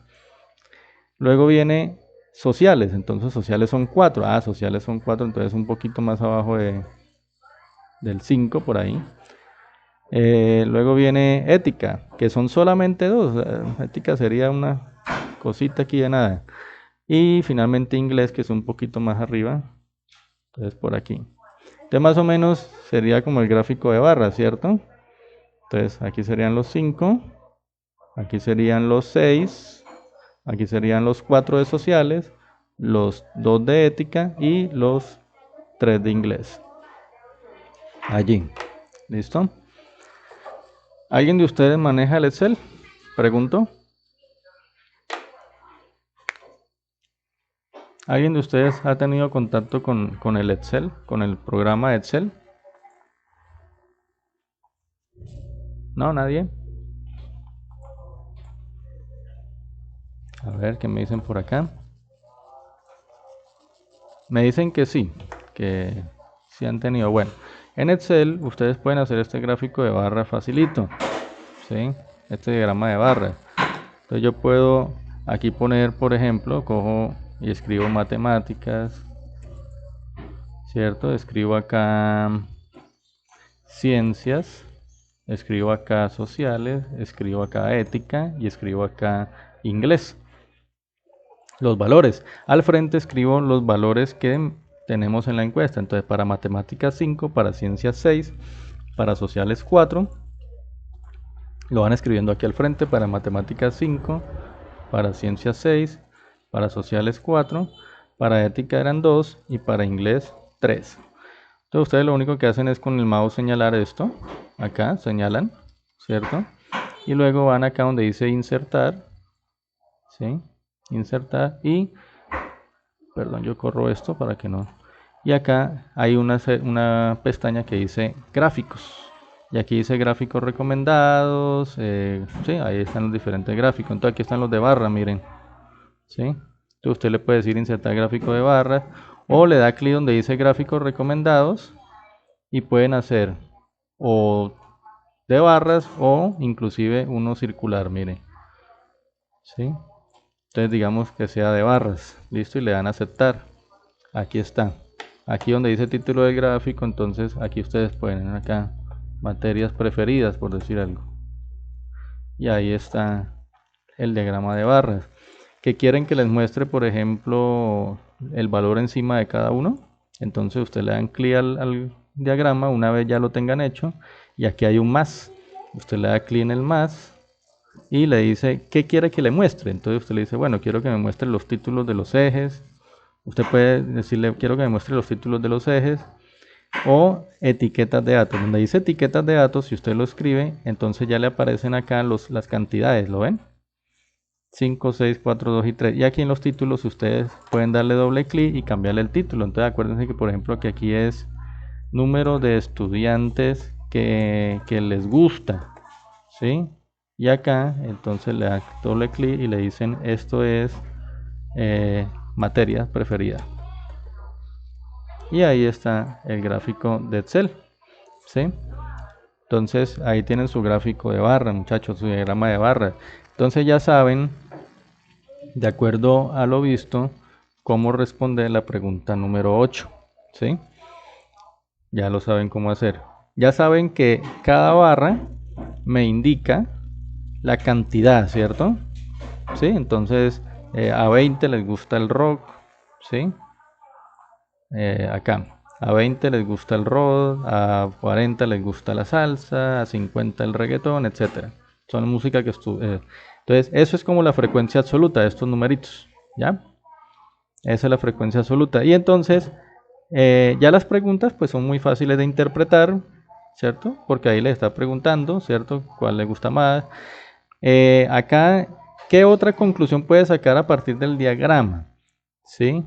Luego viene sociales, entonces sociales son 4. Ah, sociales son 4, entonces un poquito más abajo del 5 por ahí. Luego viene ética, que son solamente 2. Ética sería una cosita aquí de nada. Y finalmente inglés, que es un poquito más arriba. Entonces por aquí. Entonces más o menos sería como el gráfico de barras, ¿cierto? Entonces aquí serían los 5. Aquí serían los 6. Aquí serían los 4 de sociales. Los 2 de ética y los 3 de inglés. Allí. ¿Listo? ¿Alguien de ustedes maneja el Excel? Pregunto. ¿Alguien de ustedes ha tenido contacto con el Excel, con el programa Excel? ¿No? ¿Nadie? A ver, ¿qué me dicen por acá? Me dicen que sí han tenido. Bueno, en Excel ustedes pueden hacer este gráfico de barra facilito, ¿sí? Este diagrama de barra. Entonces yo puedo aquí poner, por ejemplo, cojo y escribo matemáticas, ¿cierto? Escribo acá ciencias, escribo acá sociales, escribo acá ética y escribo acá inglés. Los valores. Al frente escribo los valores que tenemos en la encuesta. Entonces para matemáticas 5, para ciencias 6, para sociales 4. Lo van escribiendo aquí al frente. Para matemáticas 5, para ciencias 6, para sociales 4, para ética eran 2 y para inglés 3. Entonces ustedes lo único que hacen es con el mouse señalar esto. Acá señalan, ¿cierto? Y luego van acá donde dice insertar, ¿sí? Insertar y, perdón, yo corro esto para que no. Y acá hay una pestaña que dice gráficos. Y aquí dice gráficos recomendados. Sí, ahí están los diferentes gráficos. Entonces aquí están los de barra, miren. ¿Sí? Entonces usted le puede decir insertar gráfico de barra. O le da clic donde dice gráficos recomendados. Y pueden hacer o de barras o inclusive uno circular, miren. ¿Sí? Entonces digamos que sea de barras. Listo, y le dan a aceptar. Aquí está. Aquí donde dice título del gráfico, entonces aquí ustedes pueden acá materias preferidas, por decir algo. Y ahí está el diagrama de barras. Que quieren que les muestre, por ejemplo, el valor encima de cada uno. Entonces usted le dan clic al diagrama una vez ya lo tengan hecho. Y aquí hay un más. Usted le da clic en el más y le dice qué quiere que le muestre. Entonces usted le dice, bueno, quiero que me muestre los títulos de los ejes. Usted puede decirle, quiero que me muestre los títulos de los ejes o etiquetas de datos. Donde dice etiquetas de datos, si usted lo escribe, entonces ya le aparecen acá las cantidades, ¿lo ven? 5, 6, 4, 2 y 3. Y aquí en los títulos ustedes pueden darle doble clic y cambiarle el título. Entonces acuérdense que, por ejemplo, que aquí es número de estudiantes que les gusta, ¿sí? Y acá entonces le da doble clic y le dicen esto es materia preferida. Y ahí está el gráfico de Excel, ¿sí? Entonces ahí tienen su gráfico de barra, muchachos, su diagrama de barra. Entonces ya saben, de acuerdo a lo visto, cómo responder la pregunta número 8, ¿sí? Ya lo saben cómo hacer. Ya saben que cada barra me indica la cantidad, ¿cierto? ¿Sí? Entonces a 20 les gusta el rock, ¿sí? Acá. A 20 les gusta el rock, a 40 les gusta la salsa, a 50 el reggaetón, etcétera. Son música que entonces, eso es como la frecuencia absoluta de estos numeritos, ¿ya? Esa es la frecuencia absoluta. Y entonces, ya las preguntas pues son muy fáciles de interpretar, ¿cierto? Porque ahí le está preguntando, ¿cierto? ¿Cuál le gusta más? Acá, ¿qué otra conclusión puede sacar a partir del diagrama? ¿Sí?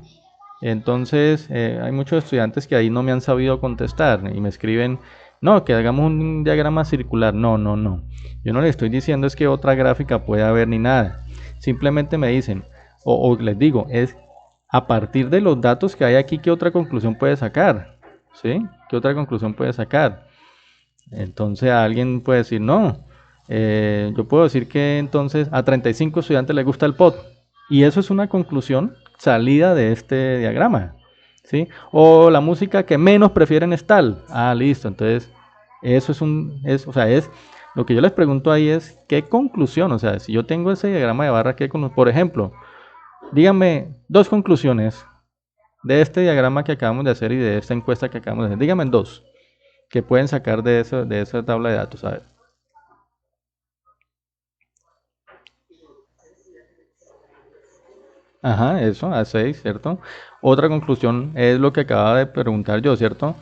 Entonces, hay muchos estudiantes que ahí no me han sabido contestar y me escriben, no, que hagamos un diagrama circular. No, no, no. Yo no les estoy diciendo es que otra gráfica pueda haber ni nada. Simplemente me dicen, o les digo, es a partir de los datos que hay aquí, ¿qué otra conclusión puede sacar? ¿Sí? ¿Qué otra conclusión puede sacar? Entonces alguien puede decir, no, yo puedo decir que entonces a 35 estudiantes les gusta el pod. Y eso es una conclusión salida de este diagrama. ¿Sí? O la música que menos prefieren es tal. Ah, listo. Entonces, eso o sea, lo que yo les pregunto ahí es, ¿qué conclusión? O sea, si yo tengo ese diagrama de barra, por ejemplo, díganme dos conclusiones de este diagrama que acabamos de hacer y de esta encuesta que acabamos de hacer. Díganme dos que pueden sacar de eso, de esa tabla de datos. A ver. Ajá, eso, A6, ¿cierto? Otra conclusión es lo que acababa de preguntar yo, ¿cierto?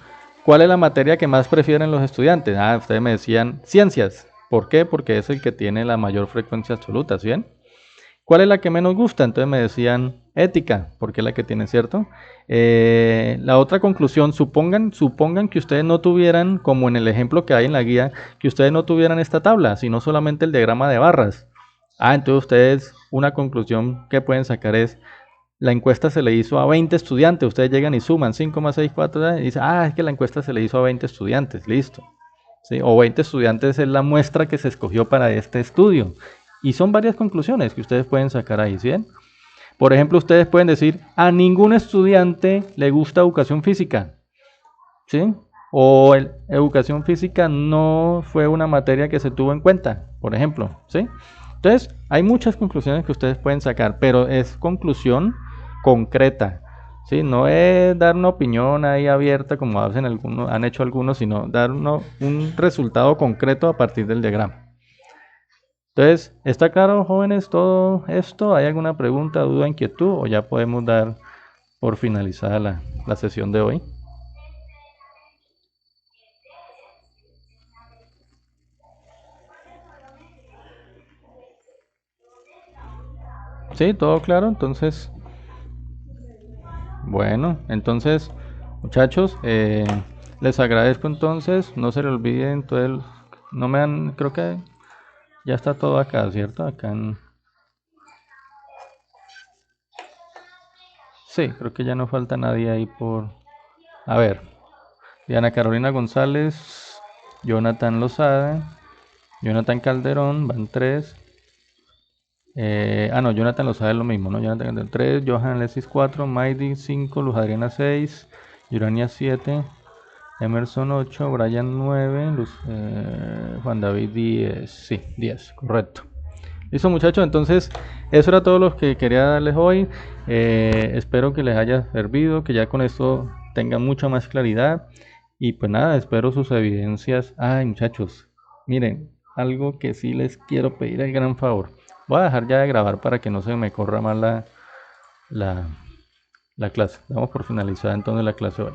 ¿Cuál es la materia que más prefieren los estudiantes? Ah, ustedes me decían ciencias. ¿Por qué? Porque es el que tiene la mayor frecuencia absoluta, ¿sí ven? ¿Cuál es la que menos gusta? Entonces me decían ética, porque es la que tiene, ¿cierto? La otra conclusión, supongan que ustedes no tuvieran, como en el ejemplo que hay en la guía, que ustedes no tuvieran esta tabla, sino solamente el diagrama de barras. Ah, entonces ustedes, una conclusión que pueden sacar es, la encuesta se le hizo a 20 estudiantes, ustedes llegan y suman 5 más 6, 4, y dicen, ah, es que la encuesta se le hizo a 20 estudiantes, listo. ¿Sí? O 20 estudiantes es la muestra que se escogió para este estudio. Y son varias conclusiones que ustedes pueden sacar ahí, ¿sí? Por ejemplo, ustedes pueden decir, a ningún estudiante le gusta educación física, ¿sí? O educación física no fue una materia que se tuvo en cuenta, por ejemplo, ¿sí? Entonces, hay muchas conclusiones que ustedes pueden sacar, pero es conclusión concreta, ¿sí? No es dar una opinión ahí abierta como hacen algunos, han hecho algunos, sino dar un resultado concreto a partir del diagrama. Entonces, ¿está claro, jóvenes, todo esto? ¿Hay alguna pregunta, duda, inquietud? ¿O ya podemos dar por finalizada la sesión de hoy? Sí, todo claro. Entonces, bueno, entonces, muchachos, les agradezco entonces. No se le olviden, entonces, no me han, creo que ya está todo acá, ¿cierto? Sí, creo que ya no falta nadie ahí por... A ver, Diana Carolina González, Jonathan Lozada, Jonathan Calderón, van tres. No, Jonathan lo sabe lo mismo, ¿no? Jonathan Calderón 3, Johan Alexis 4, Maidi 5, Luz Adriana 6, Urania 7, Emerson 8, Brian 9, Juan David 10, sí, 10, correcto. Listo, muchachos, entonces eso era todo lo que quería darles hoy. Espero que les haya servido, que ya con esto tengan mucha más claridad. Y pues nada, espero sus evidencias. Ay, muchachos, miren, algo que sí les quiero pedir el gran favor. Voy a dejar ya de grabar para que no se me corra más la clase. Damos por finalizada entonces la clase hoy.